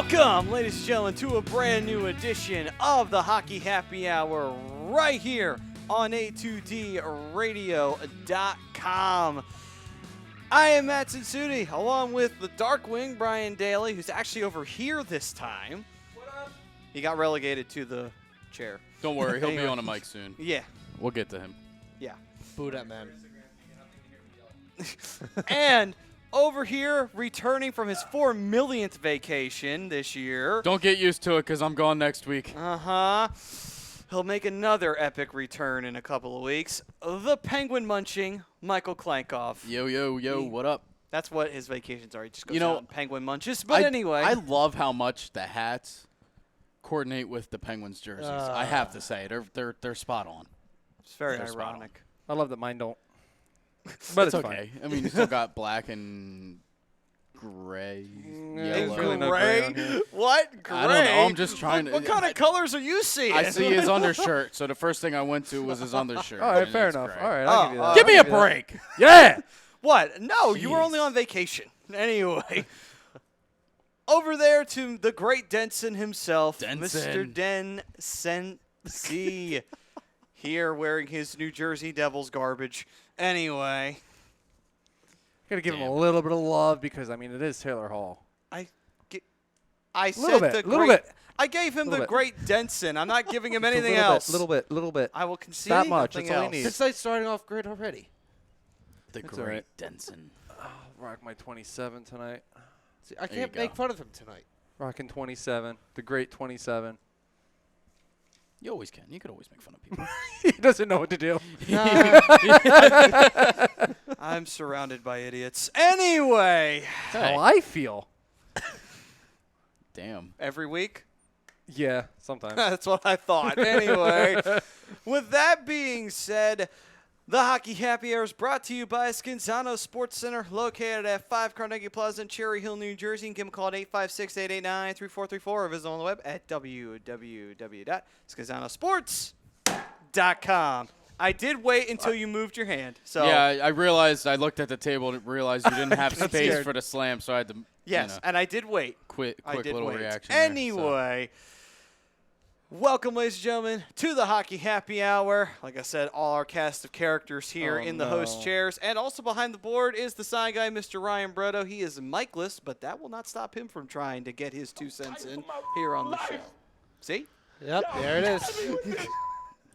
Welcome, ladies and gentlemen, to a brand new edition of the Hockey Happy Hour right here on A2DRadio.com. I am Matt Cinsudi, along with the Darkwing, Brian Daly, who's actually over here this time. What up? He got relegated to the chair. Don't worry, he'll be on a mic soon. Yeah. We'll get to him. Yeah. Boo that man. And over here, returning from his 4 millionth vacation this year. Don't get used to it, because I'm gone next week. He'll make another epic return in a couple of weeks. The penguin munching Michael Klankoff. Yo, what up? That's what his vacations are. He just goes You know, out and penguin munches. But anyway. I love how much the hats coordinate with the Penguins jerseys. I have to say, they're spot on. It's very ironic. I love that mine don't. But it's okay. I mean, you still got black and gray, yellow. really no gray on here. What? Gray? I don't know. I'm just trying to. What kind of colors are you seeing? I see his undershirt, so the first thing I went to was his undershirt. All right, and fair it's enough. gray. All right, I'll give you that. Give me a break. Yeah. What? No, you were Jeez. only on vacation. Anyway. Over there to the great Denson himself, Mr. Denson C. Here wearing his New Jersey Devils garbage. Anyway. Gotta give him a little bit of love because, I mean, it is Taylor Hall. I Little said bit, the little great. bit. I gave him the Little bit. great Denson. I'm not giving him anything Little else. bit, little bit. I will concede That much, nothing that's all he else. needs. This night's starting off great already. The That's great all right. Denson. Rock my 27 tonight. See, I There you can't go. make fun of him tonight. Rocking 27. The great 27. You always can. You could always make fun of people. He doesn't know what to do. I'm surrounded by idiots. Anyway, How I feel. Damn. every week. Yeah, sometimes. That's what I thought. Anyway, with that being said, the Hockey Happy Hour is brought to you by Scanzano Sports Center, located at 5 Carnegie Plaza in Cherry Hill, New Jersey. You can give them a call at 856-889-3434 or visit them on the web at www.scanzanosports.com. I did wait until you moved your hand. So Yeah, I realized. I looked at the table and realized you didn't have space scared. for the slam, so I had to. yes, and I did wait. Quick I did little wait. reaction. there, so. Anyway, welcome, ladies and gentlemen, to the Hockey Happy Hour. Like I said, all our cast of characters here Oh, in the host chairs. And also behind the board is the sign guy, Mr. Ryan Brotto. He is mic-less, but that will not stop him from trying to get his 2 cents in here on the show. See? Yep, there it is.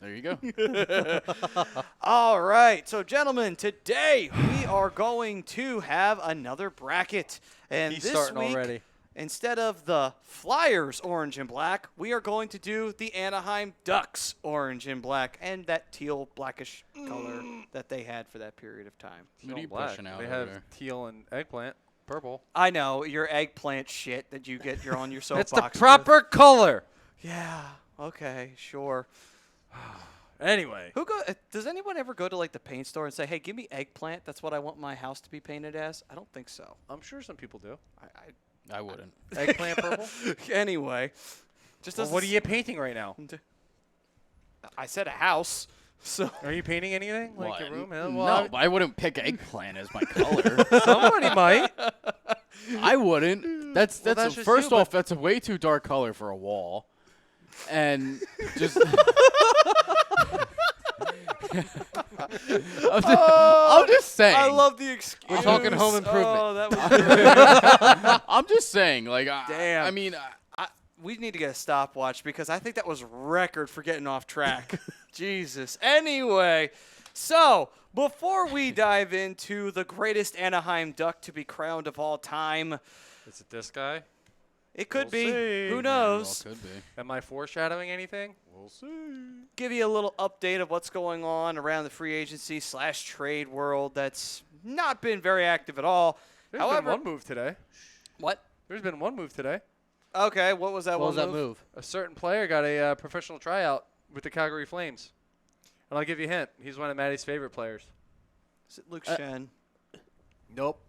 There you go. All right. So, gentlemen, today we are going to have another bracket. And He's this starting week, already. instead of the Flyers orange and black, we are going to do the Anaheim Ducks orange and black and that teal blackish color that they had for that period of time. What are you Black. pushing out They over have there? teal and eggplant. Purple. I know, your eggplant shit that you get you're on your soapbox. It's the with. proper color. Yeah. Okay, sure. Anyway. Does anyone ever go to like the paint store and say, "Hey, give me eggplant. That's what I want my house to be painted as"? I don't think so. I'm sure some people do. I wouldn't. Eggplant purple? Anyway, just Well, doesn't what are you painting right now? I said a house. So Are you painting anything? Like What? your room? No, I wouldn't pick eggplant as my color. Somebody might. I wouldn't. That's that's just first you, off, that's a way too dark color for a wall. And just I'm just saying. I love the excuse. We're talking home improvement. Oh, that was I'm just saying, like, Damn. I mean, we need to get a stopwatch because I think that was record for getting off track. Jesus. Anyway, so before we dive into the greatest Anaheim Duck to be crowned of all time, Is it this guy? it could We'll be. see. Who well, knows? could be. Am I foreshadowing anything? We'll see. Give you a little update of what's going on around the free agency / trade world that's not been very active at all. There's However, been one move today. what? There's been one move today. Okay, what was that What one was that move? A certain player got a professional tryout with the Calgary Flames. And I'll give you a hint. He's one of Maddie's favorite players. Is it Luke Shen? Nope.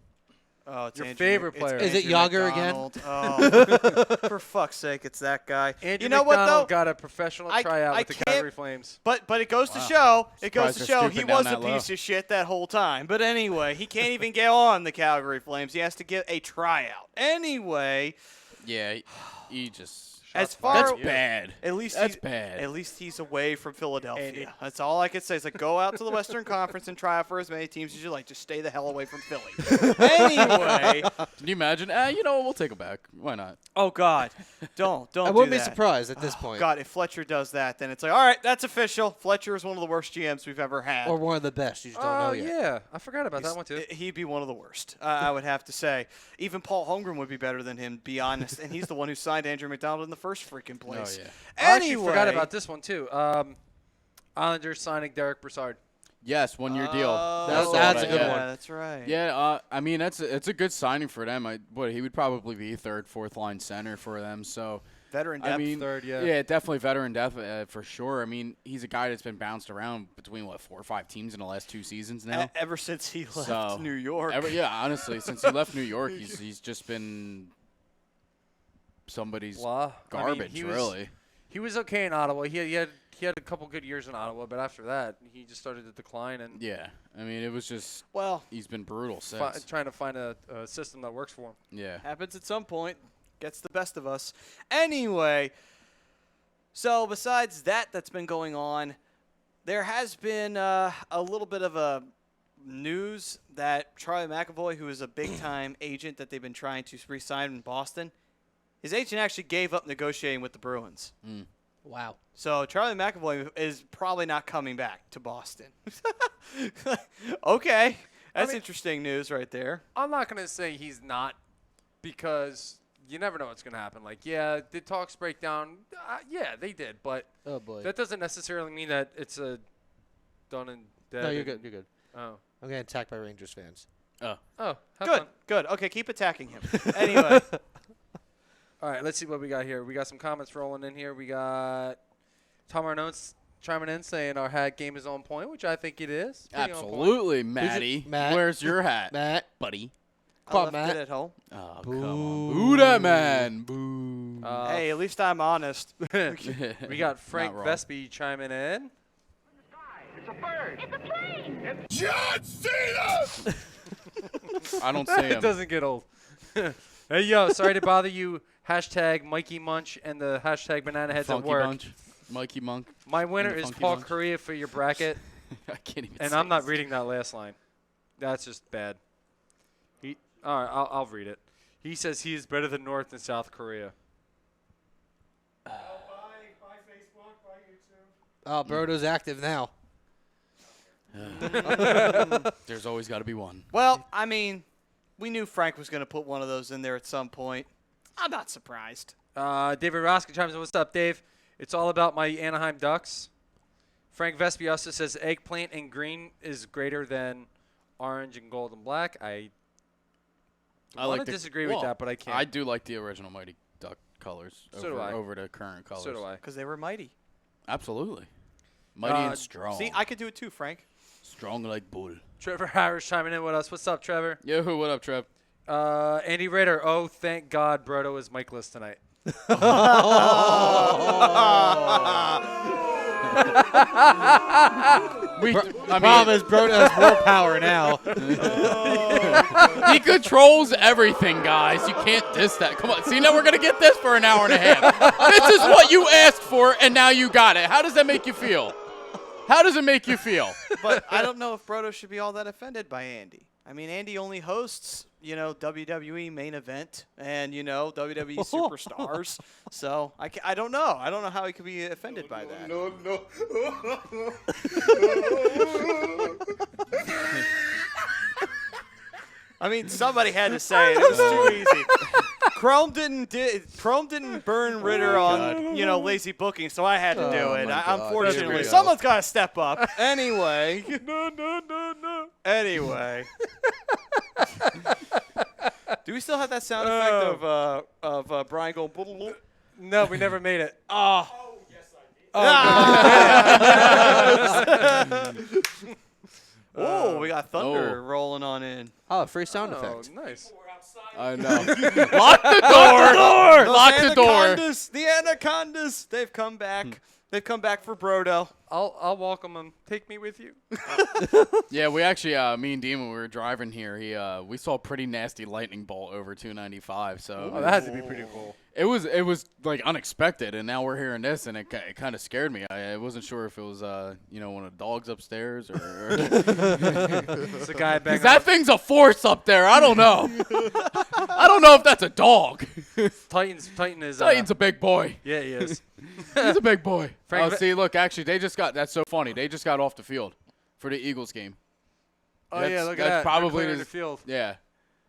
Oh, it's Your Andrew favorite Mc- player. it's Is it Andrew Yager again? McDonald. Oh, for fuck's sake, it's that guy. Andrew you know what McDonald though? got a professional tryout I with the can't- Calgary Flames. But it goes to Wow. show. It goes Surprised to they're show he stooping down was a that low. piece of shit that whole time. But anyway, he can't even get on the Calgary Flames. He has to get a tryout. Anyway, Yeah, he just. As fired. far That's bad. At least That's he's, bad. At least he's away from Philadelphia. Andy. That's all I could say. Is like go out to the Western Conference and try out for as many teams as you like. Just stay the hell away from Philly. Anyway. Can you imagine? You know, we'll take him back. Why not? Oh God, don't I do wouldn't be that. surprised at this point. God, if Fletcher does that, then it's like, all right, that's official. Fletcher is one of the worst GMs we've ever had. Or one of the best. You just don't know Oh, yet. yeah. I forgot about that one, too. He'd be one of the worst, I would have to say. Even Paul Holmgren would be better than him, to be honest. And he's the one who signed Andrew McDonald in the first freaking place. Oh, yeah. I actually Anyway, forgot about this one, too. Islanders signing Derek Brassard. Yes, 1 year deal. That's a good yeah, one. That's right. Yeah, I mean it's a good signing for them. He would probably be third, fourth line center for them. So Veteran depth. I mean, third, yeah. yeah, definitely veteran depth for sure. I mean, he's a guy that's been bounced around between 4 or 5 teams in the last 2 seasons now. Ever since he left So, New York. Honestly, since he left New York, he's just been somebody's Blah. garbage, he really. He was okay in Ottawa. He had a couple good years in Ottawa, but after that, he just started to decline and Yeah, I mean, it was just Well, he's been brutal since. trying to find a system that works for him. Yeah. happens at some point. Gets the best of us. Anyway, so besides that's been going on, there has been a little bit of a news that Charlie McAvoy, who is a big-time agent that they've been trying to re-sign in Boston, his agent actually gave up negotiating with the Bruins. Wow. So Charlie McAvoy is probably not coming back to Boston. Okay. That's interesting news right there. I'm not going to say he's not because you never know what's going to happen. Like, yeah, did talks break down? Yeah, they did. But Oh, boy. that doesn't necessarily mean that it's a done and dead. No, you're good. You're good. Oh. I'm getting attacked by Rangers fans. Oh, have Good. fun. Good. Okay, keep attacking him. Anyway. All right, let's see what we got here. We got some comments rolling in here. We got Tom Arnone's chiming in saying our hat game is on point, which I think it is. Pretty on point. Absolutely, Matty. Matt? Where's your hat, Matt. buddy? Come on, I left Matt. it at home. Oh, Boo. come on. Boo that man. Boo. Hey, at least I'm honest. We got Frank Not wrong. Vespi chiming in. I don't see It him. doesn't get old. Hey, yo, sorry to bother you. Hashtag Mikey Munch and the hashtag Banana Heads Funky at work. Bunch. Mikey Monk. My winner the is Funky Paul Bunch. Correa for your bracket, I can't even and say I'm not his- reading that last line. That's just bad. All right, I'll read it. He says he is better than North and South Korea. Oh, Brodo's active now. There's always got to be one. Well, I mean, we knew Frank was going to put one of those in there at some point. I'm not surprised. David Roska chimes in. What's up, Dave? It's all about my Anaheim Ducks. Frank Vespi also says eggplant and green is greater than orange and gold and black. I want to disagree with that, but I can't. I do like the original Mighty Duck colors So do I. over the current colors. So do I. Because they were mighty. Absolutely. Mighty and strong. See, I could do it too, Frank. Strong like bull. Trevor Harris chiming in with us. What's up, Trevor? Yo, what up, Trev? Andy Ritter. Oh, thank God Brodo is Mikeless tonight. Problem is, Brodo has more power now. He controls everything, guys. You can't diss that. Come on. See, now we're going to get this for an hour and a half. This is what you asked for, and now you got it. How does that make you feel? How does it make you feel? But I don't know if Brodo should be all that offended by Andy. I mean, Andy only hosts, WWE main event and, WWE superstars. So I don't know. I don't know how he could be offended by that. No. I mean, somebody had to say it. It was too easy. Chrome didn't burn Ritter on lazy booking, so I had to do it. my God. Unfortunately, There we go. someone's got to step up. Anyway. No. Anyway. Do we still have that sound effect of Brian going? Blah? No, we never made it. Oh. Oh, we got thunder rolling on in. Oh, free sound Oh, effect. nice. I know. Lock the door. Lock the door. The Anacondas, they've come back. They've come back for Brodo. I'll welcome him. Take me with you. Yeah, we actually, me and Dean, when we were driving here, we saw a pretty nasty lightning bolt over 295. So Oh, that had to be pretty cool. it was like unexpected, and now we're hearing this, and it kind of scared me. I wasn't sure if it was one of the dogs upstairs or It's a guy banging. that thing's a force up there. I don't know. I don't know if that's a dog. Titan is. Titan's a big boy. Yeah, he is. He's a big boy. Frank, See, look, actually, that's so funny. They just got off the field for the Eagles game. Oh That's- yeah, look at that's that. probably They're clearing the- the field. Yeah.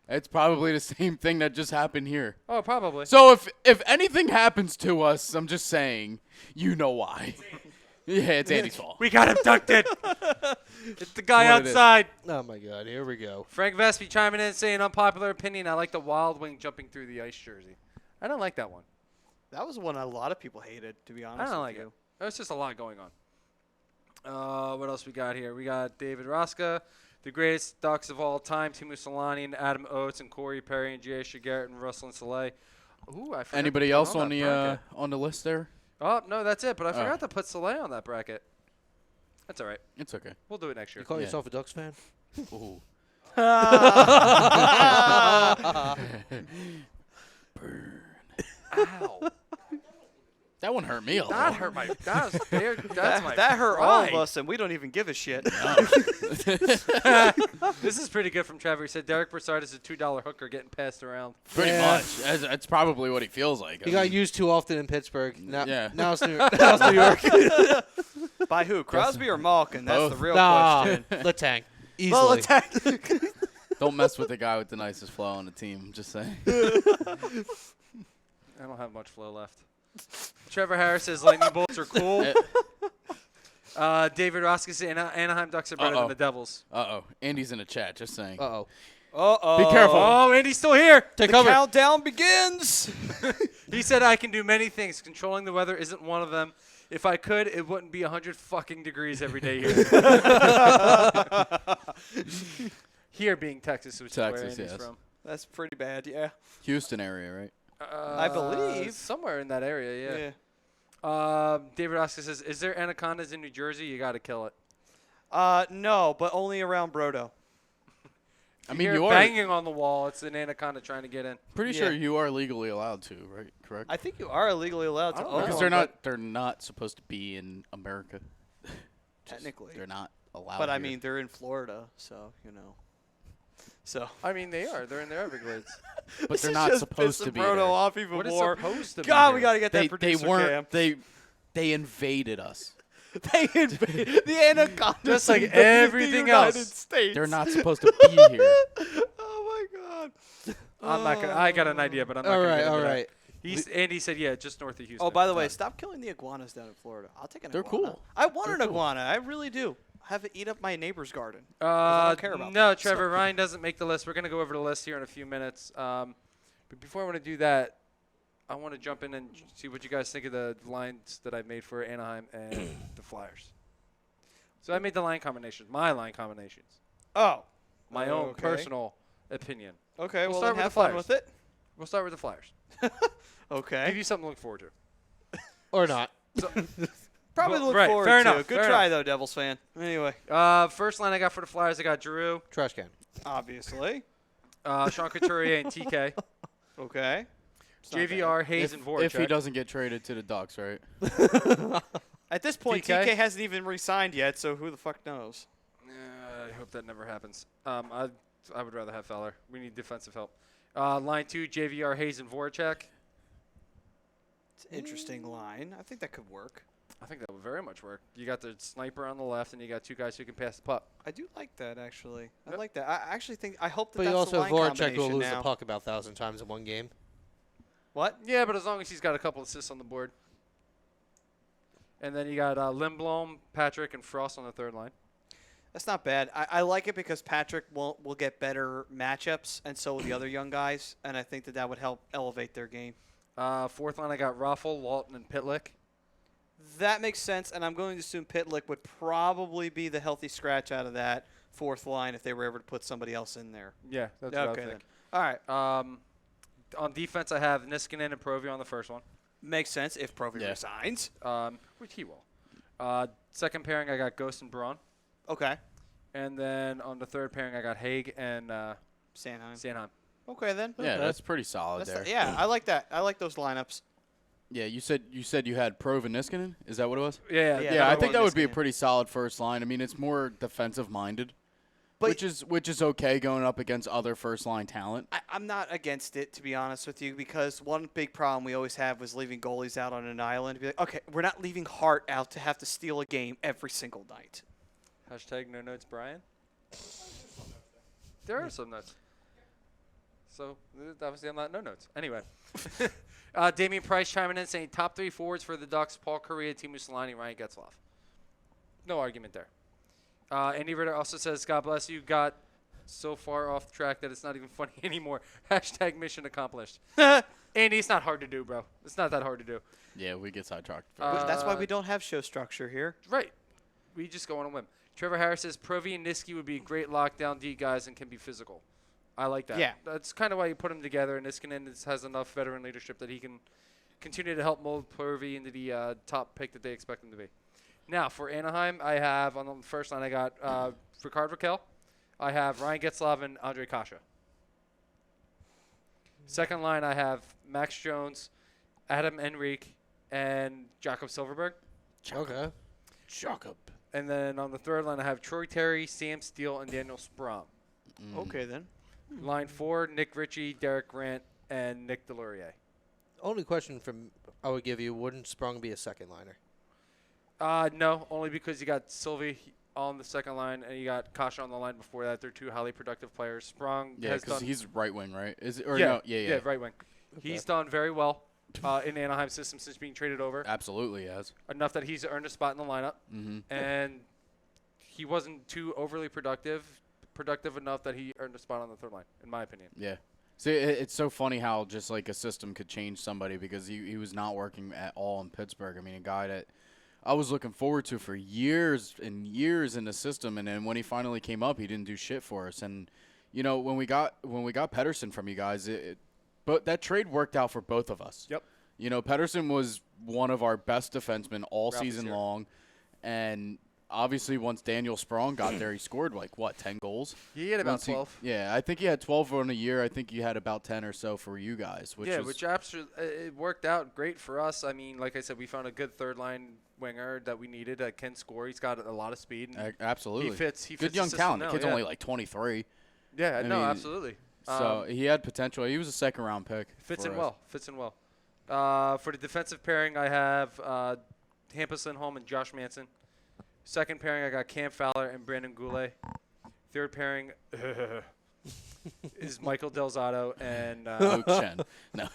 It's probably the same thing that just happened here. Oh, probably. So if anything happens to us, I'm just saying, you know why. Yeah, it's Andy's fault. We got abducted. It's the guy What it is. outside. Oh my God, here we go. Frank Vespi chiming in saying, unpopular opinion, I like the Wild Wing jumping through the ice jersey. I don't like that one. That was one a lot of people hated, to be honest. I don't with like you. it. There's just a lot going on. What else we got here? We got David Rosca, the greatest Ducks of all time, Timu Solani and Adam Oates and Corey Perry and J.A. Garrett and Russell and Soleil. Ooh, I forgot Anybody to put else that on the bracket. on the list there? Oh, no, that's it. But I Oh. forgot to put Soleil on that bracket. That's all right. It's okay. We'll do it next year. You call Yeah. yourself a Ducks fan? Ooh. Ow. That one hurt me a little. That hurt my. That's my. That hurt all of pride. us, and we don't even give a shit. This is pretty good from Trevor. He said Derek Brassard is a $2 hooker getting passed around. Pretty Yeah. much. That's probably what he feels like. He got used too often in Pittsburgh. Now, Yeah. now it's New York. By who? Crosby or Malkin? That's the Both. real Nah, question. Letang. Well, Easily. attack. Don't mess with the guy with the nicest flow on the team. I'm just saying. I don't have much flow left. Trevor Harris says lightning bolts are cool. David Roski says Anaheim Ducks are better than the Devils. Uh-oh. Andy's in the chat. Just saying. Uh-oh. Uh-oh. Be careful. Oh, Andy's still here. Take The cover. countdown begins. He said I can do many things. Controlling the weather isn't one of them. If I could, it wouldn't be 100 fucking degrees every day here. Here being Texas, which Texas, is where Andy's yes. from. That's pretty bad, yeah. Houston area, right? I believe. somewhere in that area. Yeah. David Oscar says, "Is there anacondas in New Jersey? You got to kill it." No, but only around Brodo. I mean, You're you are banging on the wall. It's an anaconda trying to get in. pretty Yeah. sure you are legally allowed to, right? Correct? I think you are illegally allowed to I don't know. own Because one, they're not supposed to be in America. technically. They're not allowed. But I here. mean, they're in Florida, so, you know. So. I mean, they are. They're in their Everglades. but This they're is not just supposed to pissing be Brodo there. off even What is more. supposed to be God, here? we got to get that They producer weren't. cam. They invaded us. They invaded the anaconda. Just like everything else. United States. They're not supposed to be here. Oh my God. I'm not gonna. I got an idea, but I'm not All gonna. right, get into all that. right. Andy said, yeah, just north of Houston. Oh, by the way, stop killing the iguanas down in Florida. I'll take an They're iguana. cool. I want They're an cool. iguana. I really do. Have it eat up my neighbor's garden. I don't care about no, them, Trevor, so. Ryan doesn't make the list. We're gonna go over the list here in a few minutes. But before I want to do that, I want to jump in and see what you guys think of the lines that I made for Anaheim and the Flyers. So I made the line combinations, my line combinations, Oh. my own Okay. personal opinion. Okay, We'll well, start then with have the fun Flyers. with it. We'll start with the Flyers. Okay. Give you something to look forward to. Or not. Probably Well, look right, forward fair to enough, it. Good fair try, though, Devils fan. Anyway, First line I got for the Flyers, I got Giroux, Trash can. obviously. Sean Couturier, and TK. Okay. It's not JVR, Hayes, and Voracek. If he doesn't get traded to the Ducks, right? bad. At this point, TK? TK hasn't even re-signed yet, so who the fuck knows? I hope that never happens. I would rather have Feller. We need defensive help. Line 2, JVR, Hayes, and Voracek. It's an interesting line. I think that could work. I think that would very much work. You got the sniper on the left, and you got two guys who can pass the puck. I do like that, actually. I Yep. like that. I actually think. I hope that But that's you also the have line Voracek who will combination lose now. the puck about 1,000 times in one game. What? Yeah, but as long as he's got a couple assists on the board. And then you got Lindblom, Patrick, and Frost on the third line. That's not bad. I like it because Patrick will get better matchups, and so will the other young guys, and I think that would help elevate their game. Fourth line, I got Raffle, Lawton, and Pitlick. That makes sense, and I'm going to assume Pitlick would probably be the healthy scratch out of that fourth line if they were ever to put somebody else in there. Yeah, that's Okay, what I then. think. All right. On defense, I have Niskanen and Provy on the first one. Makes sense if Provi resigns. Which he will. Second pairing, I got Ghost and Braun. Okay. And then on the third pairing, I got Haig and Sanheim. Sanheim. Okay, then. Yeah, that's pretty solid That's there. yeah, I like that. I like those lineups. Yeah, you said you had Prov and Niskanen? Is that what it was? Yeah. Yeah. Yeah, I another think one that would be a Niskanen. pretty solid first line. I mean, it's more defensive minded, But- which is okay going up against other first line talent. I'm not against it, to be honest with you, because one big problem we always have was leaving goalies out on an island. Be like, okay, we're not leaving Hart out to have to steal a game every single night. Hashtag no notes, Brian. There are some notes. So obviously I'm not no notes. Anyway, Damian Price chiming in saying top 3 forwards for the Ducks: Paul Kariya, Teemu Selanne, Ryan Getzlaf. No argument there. Andy Ritter also says, God bless you. Got so far off track that it's not even funny anymore. Hashtag mission accomplished. Andy, it's not hard to do, bro. It's not that hard to do. Yeah, we get sidetracked. That's why we don't have show structure here. Right. We just go on a whim. Trevor Harris says Provi and Niski would be great lockdown D guys and can be physical. I like that. Yeah. That's kind of why you put them together. And Niskanen has enough veteran leadership that he can continue to help mold Provi into the top pick that they expect him to be. Now, for Anaheim, I have on the first line, I got Rickard Rakell. I have Ryan Getzlaf and Andre Kasha. Second line, I have Max Jones, Adam Enrique, and Jakob Silverberg. Okay. Jacob. And then on the third line, I have Troy Terry, Sam Steele, and Daniel Sprong. Okay, then. Line 4, Nick Ritchie, Derek Grant, and Nick Delorier. Only question I would give you, wouldn't Sprung be a second liner? No, only because you got Sylvie on the second line and you got Kasha on the line before that. They're two highly productive players. Sprung Yeah, has because done he's right wing, right? Is it, or yeah, no? Yeah. right wing. Okay. He's done very well in the Anaheim system since being traded over. Absolutely, yes. Enough that he's earned a spot in the lineup. Mm-hmm. And he wasn't too overly productive enough that he earned a spot on the third line, in my opinion. Yeah. See, it's so funny how just like a system could change somebody because he was not working at all in Pittsburgh. I mean, a guy that I was looking forward to for years and years in the system, and then when he finally came up, he didn't do shit for us. And you know, when we got Pettersson from you guys, but that trade worked out for both of us. Yep. You know, Pettersson was one of our best defensemen all Ralph is season here. long, and obviously once Daniel Sprong got there, he scored like 10 goals. He had about Once he- 12. Yeah, I think he had 12 on a year. I think you had about 10 or so for you guys, which was which absolutely it worked out great for us. I mean, like I said, we found a good third line winger that we needed that can score. He's got a lot of speed. And absolutely He fits good the young system talent. now, The kid's yeah. only like 23, Yeah, I no, mean, absolutely. so he had potential. He was a second round pick. Fits for in us. well. Fits in well. For the defensive pairing, I have Hampus Lindholm and Josh Manson. Second pairing, I got Cam Fowler and Brandon Goulet. Third pairing is Michael Delzato and Luke Chen. No.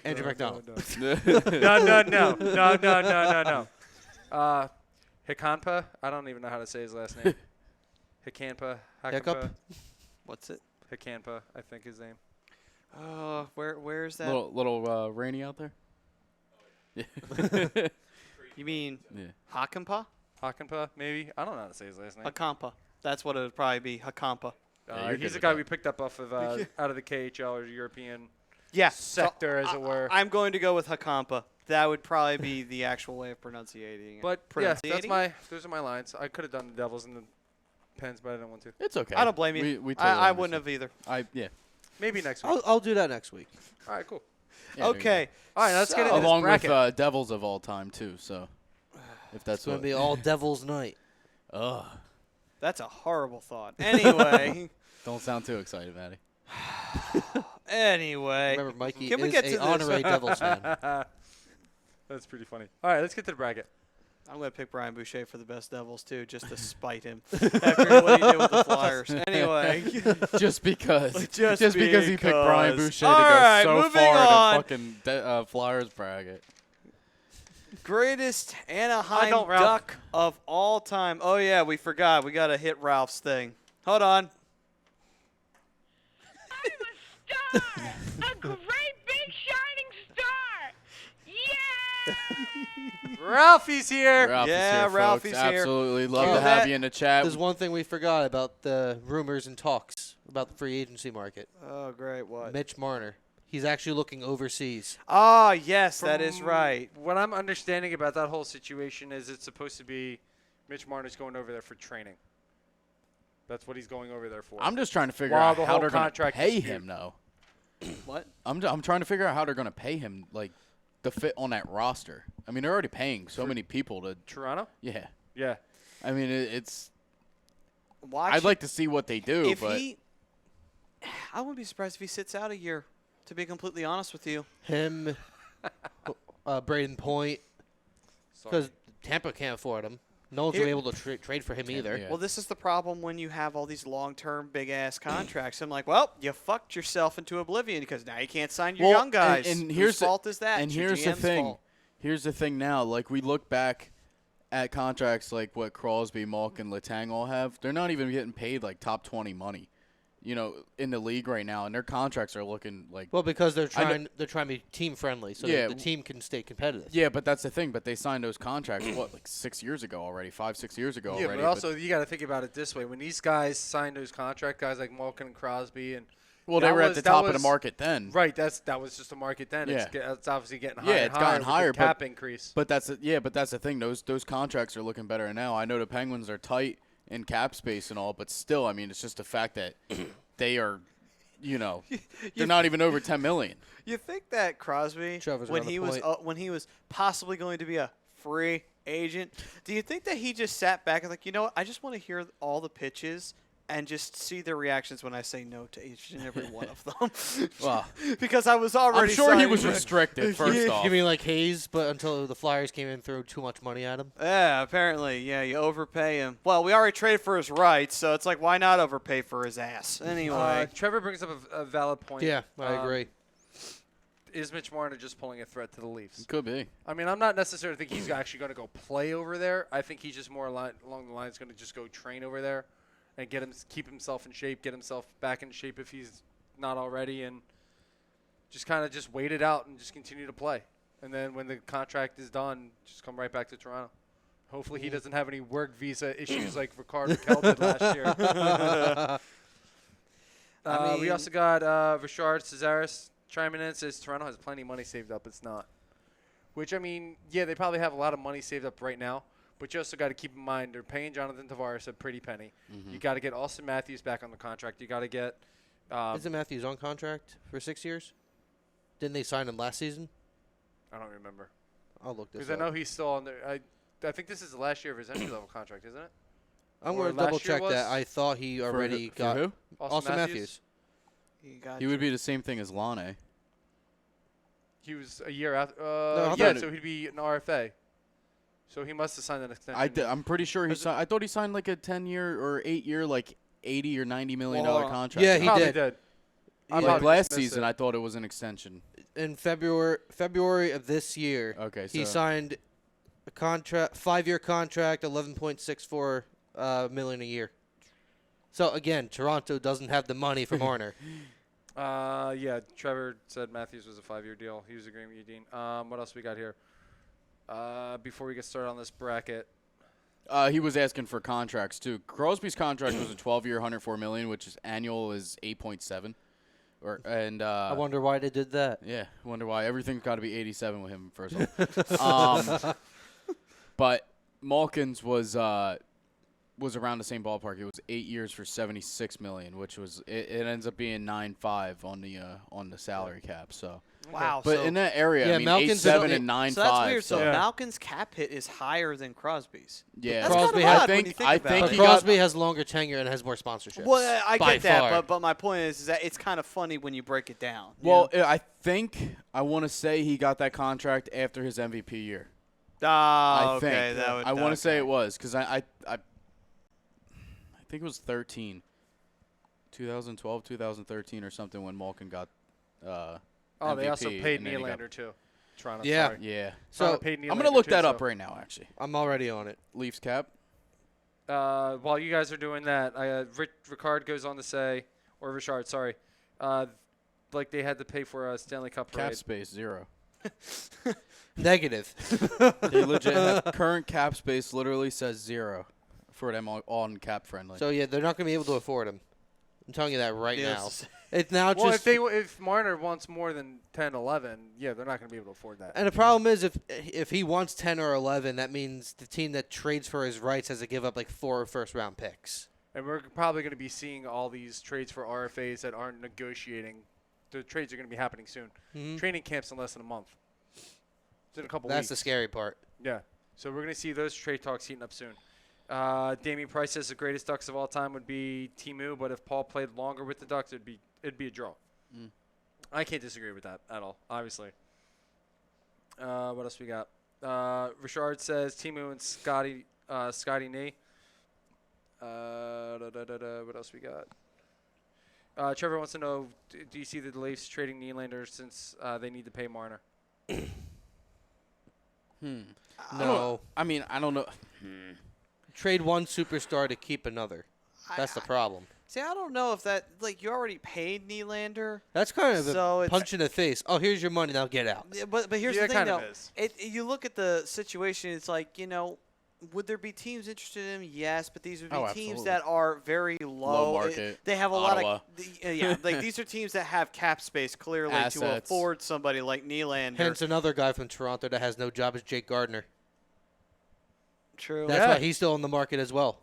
Andrew McDonald. No. Hikanpa. I don't even know how to say his last name. Hikanpa. Hiccup? What's it? Hikanpa, I think his name. Where's that? little rainy out there. You mean Yeah. Hakanpa? Hakanpa, maybe. I don't know how to say his last name. Hakampa. That's what it would probably be. Hakampa. Yeah, you're He's good a at guy that. we picked up off of out of the KHL or European Yeah. sector, as it were. I'm going to go with Hakampa. That would probably be the actual way of pronunciating it. But yeah, Pronunciating? those are my lines. I could have done the Devils and the Pens, but I didn't want to. It's okay. I don't blame you. We totally I wouldn't have understand. either. Yeah. Maybe next week. I'll do that next week. All right, cool. Yeah, there you Okay. All right, let's get So- into Along this bracket. with Devils of all time too. So if that's It's going what. to be all Devil's night. Ugh. That's a horrible thought. Anyway. Don't sound too excited, Maddie. Anyway. Remember, Mikey Can we is get to a this? honorary Devils fan. That's pretty funny. All right, let's get to the bracket. I'm going to pick Brian Boucher for the best Devils, too, just to spite him after what he did with the Flyers. Anyway. Just because. Just because he picked Brian because. Boucher All to go right, so moving far on. in the fucking Flyers bracket. Greatest Anaheim don't, Ralph. Duck of all time. Oh, yeah, we forgot. We got to hit Ralph's thing. Hold on. I'm a star! A great big shining star! Yeah! Ralphie's here. Ralph Yeah, is here, folks. Ralphie's here. Absolutely. Love Oh, to have Matt, you in the chat. There's one thing we forgot about the rumors and talks about the free agency market. Oh, great. What? Mitch Marner. He's actually looking overseas. Ah, yes, that is From right. What I'm understanding about that whole situation is it's supposed to be Mitch Marner's going over there for training. That's what he's going over there for. I'm just trying to figure While out the how whole they're going to contract pay dispute. him, though. What? I'm trying to figure out how they're going to pay him, like, to fit on that roster. I mean, they're already paying so many people to. Toronto? Yeah. Yeah. I mean, it's. Watch I'd like to see what they do, if but. I wouldn't be surprised if he sits out a year, to be completely honest with you. Him, Braden Point, because Tampa can't afford him. No one's Here- going to be able to trade for him either. Yeah. Well, this is the problem when you have all these long-term, big-ass contracts. I'm like, well, you fucked yourself into oblivion because now you can't sign your Well, young guys. and Whose here's the- fault is that? And It's your here's the GM's thing. fault. Here's the thing now. Like, we look back at contracts like what Crosby, Malk, and Letang all have. They're not even getting paid, like, top 20 money, in the league right now. And their contracts are looking like. Well, because they're I trying to be team friendly, so Yeah. the team can stay competitive. Yeah, but that's the thing. But they signed those contracts, like 6 years ago already, 5-6 years ago Yeah, already. but also you got to think about it this way: when these guys signed those contract guys like Malkin and Crosby, and well, they that were at was- the that top of the was- market then. right, that was just a market then. Yeah. It's obviously getting Yeah, higher. it's and higher gotten with the higher, but- cap increase. But that's the thing. Those contracts are looking better now. I know the Penguins are tight in cap space and all, but still, I mean, it's just the fact that they are, they're not even over 10 million. You think that Crosby, Trevor's when around the he was point. when he was possibly going to be a free agent, do you think that he just sat back and like, you know what? I just want to hear all the pitches and just see their reactions when I say no to each and every one of them. Well, because I was already. I'm sure he signing- was restricted. First off, You mean like Hayes, but until the Flyers came in and threw too much money at him? Yeah, apparently. Yeah, you overpay him. Well, we already traded for his rights, so it's like, why not overpay for his ass? Anyway. Trevor brings up a valid point. Yeah, I agree. Is Mitch Marner just pulling a threat to the Leafs? could be. I mean, I'm not necessarily think he's actually going to go play over there. I think he's just more along the lines going to just go train over there and keep himself in shape, get himself back in shape if he's not already, and just kind of just wait it out and just continue to play. And then when the contract is done, just come right back to Toronto. Hopefully he doesn't have any work visa issues like Ricard Raquel did last year. I We mean- also got Richard Cesaris chiming in, says Toronto has plenty of money saved up. It's not. Which, I mean, yeah, they probably have a lot of money saved up right now. But you also got to keep in mind they're paying Jonathan Tavares a pretty penny. You got to get Austin Matthews back on the contract. You got to get Isn't Matthews on contract for 6 years? Didn't they sign him last season? I don't remember. I'll look this Because I up. know he's still on there. I think this is the last year of his entry level contract, isn't it? I'm or going to last double year check was- that. I thought he already for got who? Austin Matthews. You got He would be the same thing as Lane. He was a year after. I Yeah, thought- so he'd be an RFA. So he must have signed an extension. I'm pretty sure he signed. I thought he signed like a 10-year or 8-year, like $80 or $90 million Well, contract. yeah, he Probably did. I Like probably last just missed season, it. I thought it was an extension. In February of this year, Okay, he so signed a contract, 5-year contract, $11.64 million a year. So again, Toronto doesn't have the money for Marner. Yeah, Trevor said Matthews was a 5-year deal. He was agreeing with you, Dean. What else we got here? Before we get started on this bracket, he was asking for contracts too. Crosby's contract was a 12-year, $104 million, which is annual is 8.7. I wonder why they did that. Yeah, wonder why everything's got to be 87 with him first of all. But Malkin's was around the same ballpark. It was 8 years for $76 million, which was it ends up being 9.5 on the salary cap. So, Wow. but so in that area, Yeah, I mean, Malkin's 8.7 in- and 9.5. so that's weird. So Yeah. Malkin's cap hit is higher than Crosby's. yeah, That's Crosby kind of has- odd when you think I about think it. But he got- Crosby has longer tenure and has more sponsorships. Well, I by get that, far. but my point is that it's kind of funny when you break it down. you Well, know? I think I want to say he got that contract after his MVP year. Ah, I okay, think. that would. I want to say okay. it was because I think it was 2012, 2013 or something when Malkin got. oh, they also MVP, paid and then he got- Nylander too. Toronto. Yeah. Sorry. Yeah, Toronto So paid I'm gonna Nylander look too, that up so- right now. Actually, I'm already on it. Leafs cap. While you guys are doing that, Ricard goes on to say, or Richard, sorry, like they had to pay for a Stanley Cup Cap parade. space 0. Negative. They legit have current cap space literally says 0 for them on cap friendly. So yeah, they're not going to be able to afford him. I'm telling you that right Yes. It's now Well, just. if Marner wants more than 10, 11, yeah, they're not going to be able to afford that. And the problem is, if he wants 10 or 11, that means the team that trades for his rights has to give up like 4 first-round picks. And we're probably going to be seeing all these trades for RFAs that aren't negotiating. The trades are going to be happening soon. Mhm. Training camp's in less than a month. It's in a couple That's weeks. the scary part. Yeah. So we're going to see those trade talks heating up soon. Damian Price says the greatest Ducks of all time would be Timu, but if Paul played longer with the Ducks, it'd be a draw. Mm. I can't disagree with that at all, obviously. What else we got? Richard says Timu and Scotty Nee. What else we got? Trevor wants to know, do you see the Leafs trading Nylander since they need to pay Marner? No. I mean, I don't know. Trade one superstar to keep another. That's the problem. See, I don't know if that you already paid Nylander. That's kind of So a it's- punch in the face. Oh, here's your money. Now get out. Yeah, but here's Yeah, the it thing, kind though. of is. You look at the situation. It's like would there be teams interested in him? Yes, but these would be Oh, teams absolutely. that are very low. market. They have a Ottawa. lot of yeah. Like these are teams that have cap space clearly to Assets. afford somebody like Nylander. Hence another guy from Toronto that has no job is Jake Gardner. True. That's why he's still on the market as well.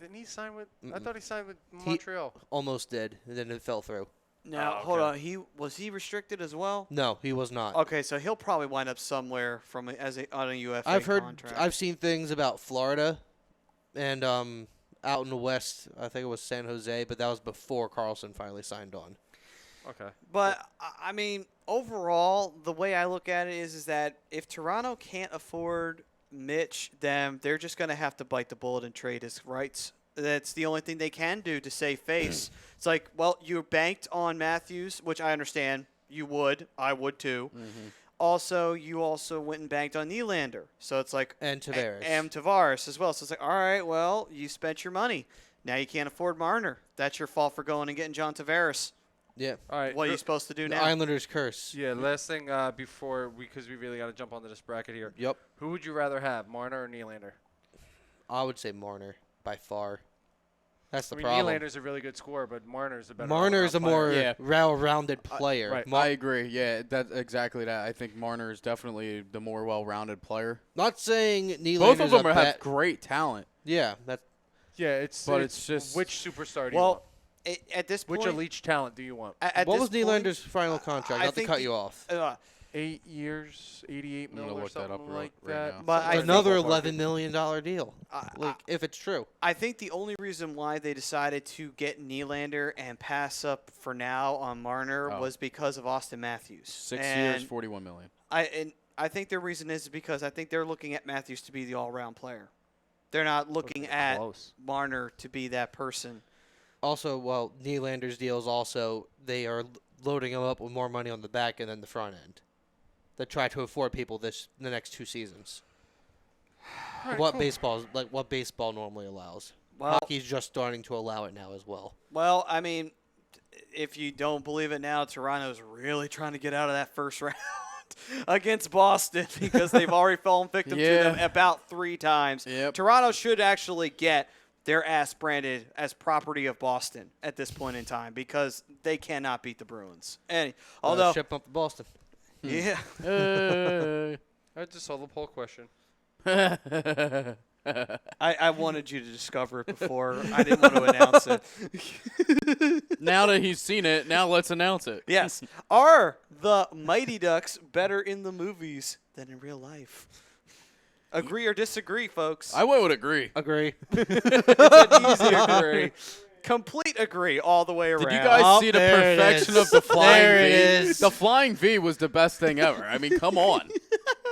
Didn't he sign with? I Mm-mm. thought he signed with Montreal. Almost did, and then it fell through. Now Oh, hold okay. on. Was he restricted as well? No, he was not. Okay, so he'll probably wind up somewhere on a UFA I've heard, contract. I've seen things about Florida, and out in the West, I think it was San Jose, but that was before Carlson finally signed on. Okay. But I mean, overall, the way I look at it is that if Toronto can't afford Mitch, then they're just going to have to bite the bullet and trade his rights. That's the only thing they can do to save face. It's like, well, you banked on Matthews, which I understand you would. I would too. Also, you also went and banked on Nylander. So it's like And Tavares. and Tavares as well. So it's like, all right, well, you spent your money. Now you can't afford Marner. That's your fault for going and getting John Tavares. Yeah. All right. What are you supposed to do The now? Islanders curse. Yeah. Last thing before because we really got to jump onto this bracket here. Yep. Who would you rather have, Marner or Nylander? I would say Marner by far. That's the I mean, problem. Nylander's a really good scorer, but Marner's a better. Marner is a all-around player. more Yeah. well-rounded player. right. I agree. Yeah, that's exactly that. I think Marner is definitely the more well-rounded player. Not saying Nylander's Both of them a have great talent. Yeah, that's Yeah, But it's just- which superstar do you Well, want? at this point, Which elite talent do you want? at what this was point, Nylander's final contract? I Not to think cut the- you off. 8 years, 88 I'm mil gonna or look that something up like right that. now. But I think- Another Ballpark. $11 million deal. I- Like, if it's true. I think the only reason why they decided to get Nylander and pass up for now on Marner Oh. was because of Austin Matthews. 6 and years, $41 million. I think their reason is because I think they're looking at Matthews to be the all-round player. They're not looking at Close. Marner to be that person. Also, well, Nylander's deals also, they are loading him up with more money on the back end than the front end. They try to afford people the next 2 seasons. What baseball normally allows. Well, Hockey's just starting to allow it now as well. well, I mean, if you don't believe it now, Toronto's really trying to get out of that first round against Boston because they've already fallen victim to them Yeah. about 3 times. Yep. Toronto should actually get their ass branded as property of Boston at this point in time because they cannot beat the Bruins. Although, Ship up to Boston. yeah, I just saw the poll question. I wanted you to discover it before. I didn't want to announce it. Now that he's seen it, now let's announce it. Yes. Are the Mighty Ducks better in the movies than in real life? Agree or disagree, folks? I would agree. Agree. It's an easy agree. Complete agree all the way around. Did you guys Oh, see the there it perfection is. of the flying There it V? is. The flying V was the best thing ever. I mean, come on.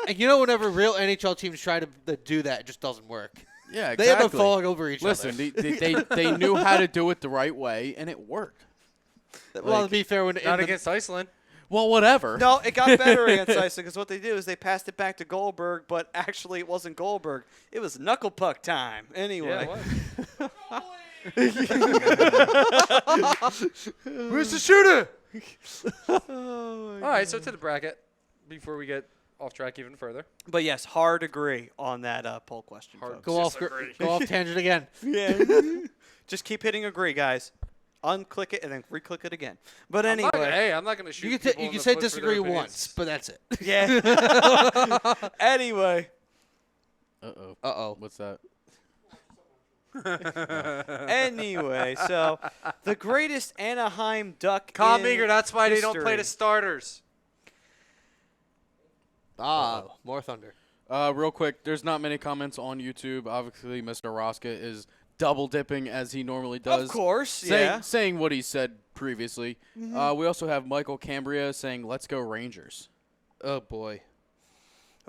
And you know, whenever real NHL teams try to do that, it just doesn't work. Yeah, They end up exactly. falling over each Listen, other. they knew how to do it the right way, and it worked. Well, to be fair, when Not against Iceland. Well, whatever. No, it got better against Iceland because what they do is they passed it back to Goldberg, but actually it wasn't Goldberg. It was knuckle puck time. Anyway. Yeah, Where's the shooter? All right, so to the bracket before we get off track even further. But yes, hard agree on that poll question. Hard folks. go off tangent again. Yeah. Just keep hitting agree, guys. unclick it, and then re-click it again. But I'm anyway. I'm not going to shoot You people can, you in can the say foot for their disagree opinions. once, but that's it. Yeah. Anyway. Uh-oh. Uh-oh. What's that? Anyway, so the greatest Anaheim Duck Calm, in Meager, that's why they don't play the history. starters. More thunder. Real quick, there's not many comments on YouTube. Obviously, Mr. Roska is double dipping as he normally does. Of course, saying what he said previously. We also have Michael Cambria saying, "Let's go Rangers." Oh, boy.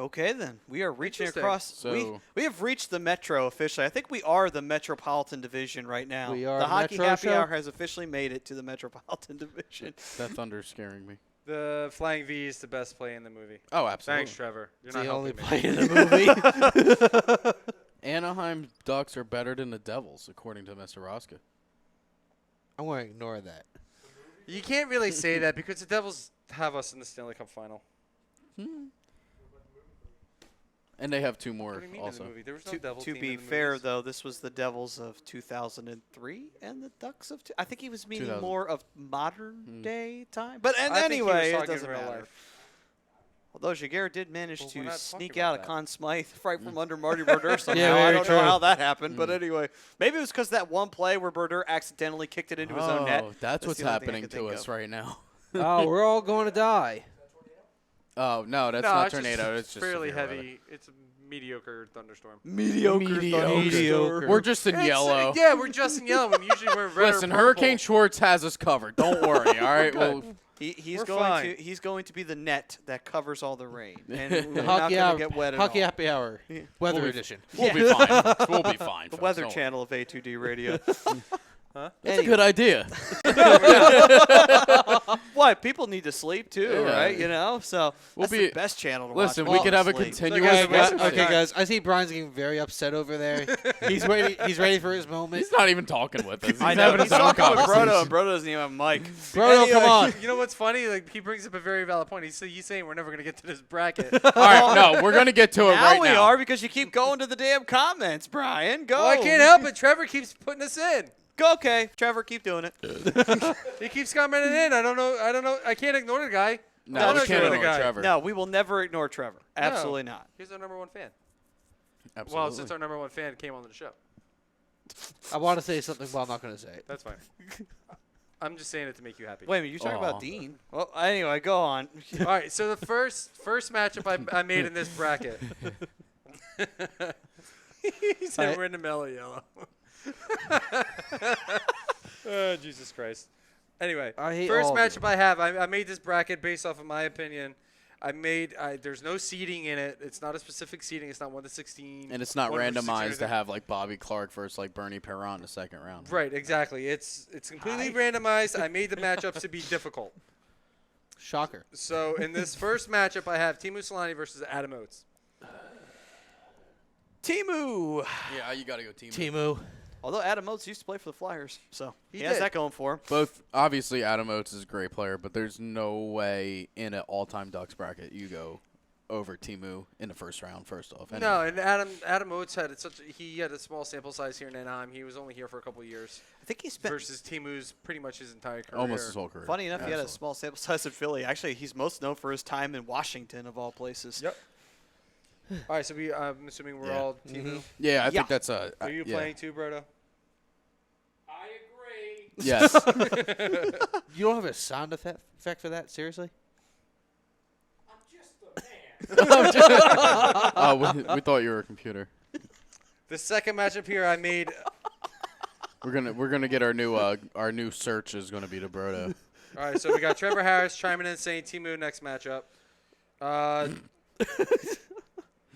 Okay, then. We are reaching Interesting. across. So- we have reached the Metro officially. I think we are the Metropolitan Division right now. We are the Hockey Metro Happy show? Hour has officially made it to the Metropolitan Division. That thunder's scaring me. The Flying V is the best play in the movie. Oh, absolutely. Thanks, Trevor. You're It's not the only helping me. play in the movie. Anaheim Ducks are better than the Devils, according to Mr. Roska. I'm going to ignore that. You can't really say that because the Devils have us in the Stanley Cup final. And they have two more What do you mean also. in the movie? There was no To, Devil to team be in the fair, movies. though, this was the Devils of 2003 and the Ducks of. I think he was meaning 2000. more of modern day time. But I think he was anyway, it talking in doesn't real matter. life. Although Jaguar did manage Well, we're to not sneak talking out about a that. Conn Smythe right from under Marty Brodeur somehow. Yeah, I very don't true. know how that happened, but anyway, maybe it was because that one play where Brodeur accidentally kicked it into his own net. Oh, that's what's the only thing I happening could to think us of. right now. Oh, we're all going to die. Oh, no, that's No, not it's just tornado. It's just fairly severe weather. heavy. It's a mediocre thunderstorm. Mediocre. We're just in yellow. Yeah, we're just in yellow. And usually we're red. Listen, or purple. Hurricane Schwartz has us covered. Don't worry, all right? Well, He's We're going fine. to to be the net that covers all the rain, and we're The not Hockey going Hour, to get wet at Hockey all. Happy Hour, Weather We'll be- Edition. we'll be fine. We'll be fine. The folks, Weather don't worry. Channel of A2D Radio. That's a good idea. What? People need to sleep too, Yeah. right? You know, so We'll that's be- the best channel to Listen, watch. we while could you have a sleep. continuous. Okay, Okay, guys, okay, guys. I see Brian's getting very upset over there. He's ready. He's ready for his moment. He's not even talking with us. He's I know. having He's his own talking with conversation. Brodo, and Brodo doesn't even have a mic. Bro, come on. You know what's funny? Like he brings up a very valid point. He's saying we're never gonna get to this bracket. All right, no, we're gonna get to it Now right we now. are because you keep going to the damn comments, Brian. Go. Well, I can't help it. Trevor keeps putting us in. Go, okay, Trevor, keep doing it. He keeps commenting in. I don't know. I can't ignore the guy. No, Don't we ignore can't the ignore guy. Trevor. No, we will never ignore Trevor. Absolutely not. He's our number one fan. Absolutely. Well, since our number one fan came on the show, I want to say something, but I'm not going to say it. that's fine. I'm just saying it to make you happy. Wait a minute, you talking Aw. about Dean? Well, anyway, go on. All right. So the first matchup I made in this bracket. He said we're in the mellow yellow. Oh, Jesus Christ. Anyway, I hate first all of matchup I have, I made this bracket based off of my opinion. There's no seeding in it. It's not a specific seeding. It's not 1 to 16. And it's not 1 versus 16 or randomized to anything. have like Bobby Clark versus like Bernie Perron in the second round. Right, exactly. It's completely randomized. I made the matchups to be difficult. Shocker. So in this first matchup, I have Timu Solani versus Adam Oates. Timu. Yeah, you gotta go team. Timu. Although Adam Oates used to play for the Flyers, so he He has did. that going for him. Both obviously Adam Oates is a great player, but there's no way in an all-time Ducks bracket you go over Timu in the first round. First off, No, and Adam Oates had he had a small sample size here in Anaheim. He was only here for a couple of years. I think he spent. Versus Timu's pretty much his entire career. almost his whole career. Funny enough, he had a Absolutely. small sample size in Philly. Actually, he's most known for his time in Washington, of all places. Yep. All right, so I'm assuming we're Yeah. all Timu. Yeah, I Yeah. think that's a. Are you yeah. playing too, Brodo? Yes. You don't have a sound effect for that? Seriously? Oh, we thought you were a computer. The second matchup here, I made. We're gonna get our new search is gonna be to Brodo. All right, so we got Trevor Harris chiming in saying Timu next matchup.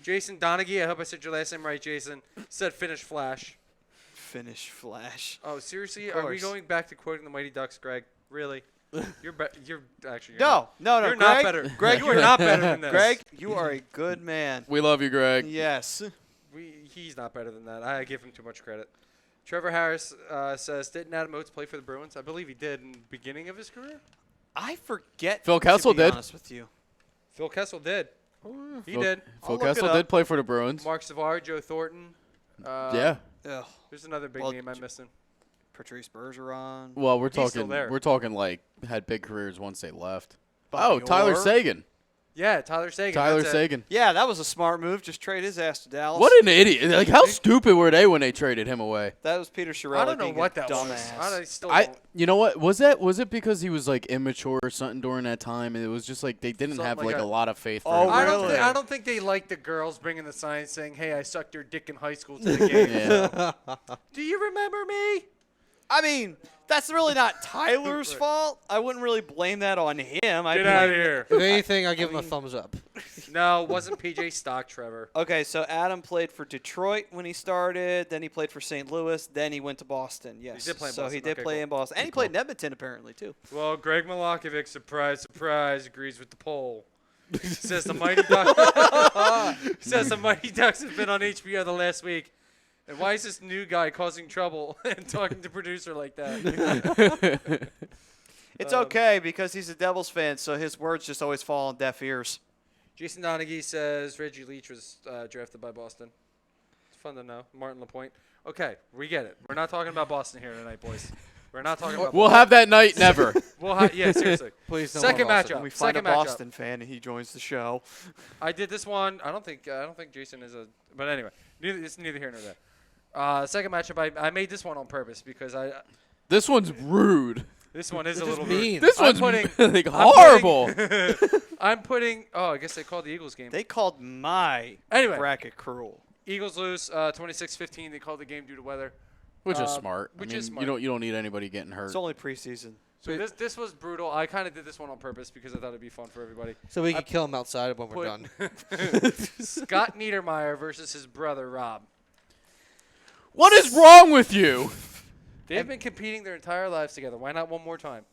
Jason Donaghy, I hope I said your last name right, Jason, said finish Flash. Finish Flash. Oh, seriously? Of Are we course. going back to quoting the Mighty Ducks, Greg? Really? You're actually. No, no, You're Greg. not better. Greg, you are not better than this. Greg, you are a good man. We love you, Greg. Yes. He's not better than that. I give him too much credit. Trevor Harris says, didn't Adam Oates play for the Bruins? I believe he did in the beginning of his career. I forget. Phil Kessel to be did. honest with you. Phil Kessel did. He Phil- did. I'll Phil look it Kessel up. did play for the Bruins. Mark Savard, Joe Thornton. Yeah. Ugh. There's another big Well, name I'm missing. Patrice Bergeron. Well, we're He's still talking. there. We're talking like had big careers once they left. Bobby Oh, Tyler Orr. Sagan. Yeah, Tyler Sagan. Tyler that's it. Sagan. Yeah, that was a smart move. Just trade his ass to Dallas. What an idiot! Like, how stupid were they when they traded him away? That was Peter Chiarelli. I don't know being what a that dumbass. was. I still I, don't. you know what? Was it because he was like immature or something during that time? And it was just like they didn't Something have like like a that. lot of faith. For Oh, him. really? I don't think they like the girls bringing the sign saying, "Hey, I sucked your dick in high school to the game." Yeah. Do you remember me? I mean, that's really not Tyler's fault. I wouldn't really blame that on him. Get out of here. If anything, I'll give him a thumbs up. No, it wasn't PJ Stock, Trevor. Okay, so Adam played for Detroit when he started. Then he played for St. Louis. Then he went to Boston. Yes. did play in so Boston. he did Okay, play cool. in Boston. And he played in Edmonton, apparently, too. Well, Greg Milakovic, surprise, surprise, agrees with the poll. Says the Mighty Ducks. Says the Mighty Ducks have been on HBO the last week. And why is this new guy causing trouble and talking to producer like that? It's okay because he's a Devils fan, so his words just always fall on deaf ears. Jason Donaghy says Reggie Leach was drafted by Boston. It's fun to know. Martin Lapointe. Okay, we get it. We're not talking about Boston here tonight, boys. We're not talking about We'll have that night. Never. yeah, seriously. Please, no Second more Boston. matchup. We find Second a matchup. Boston fan and he joins the show. I did this one. I don't think Jason is a. But anyway, it's neither here nor there. Second matchup. I made this one on purpose because This one's rude. this one is a Just little mean. This I'm one's putting- like I'm horrible. I'm putting. Oh, I guess they called the Eagles game. They called my Anyway, bracket cruel. Eagles lose 26-15. They called the game due to weather. Which is smart. which I mean, is smart. You don't need anybody getting hurt. It's only preseason. So this was brutal. I kind of did this one on purpose because I thought it'd be fun for everybody. So we can kill him outside when we're done. Scott Niedermeyer versus his brother Rob. What is wrong with you? They've been competing their entire lives together. Why not one more time?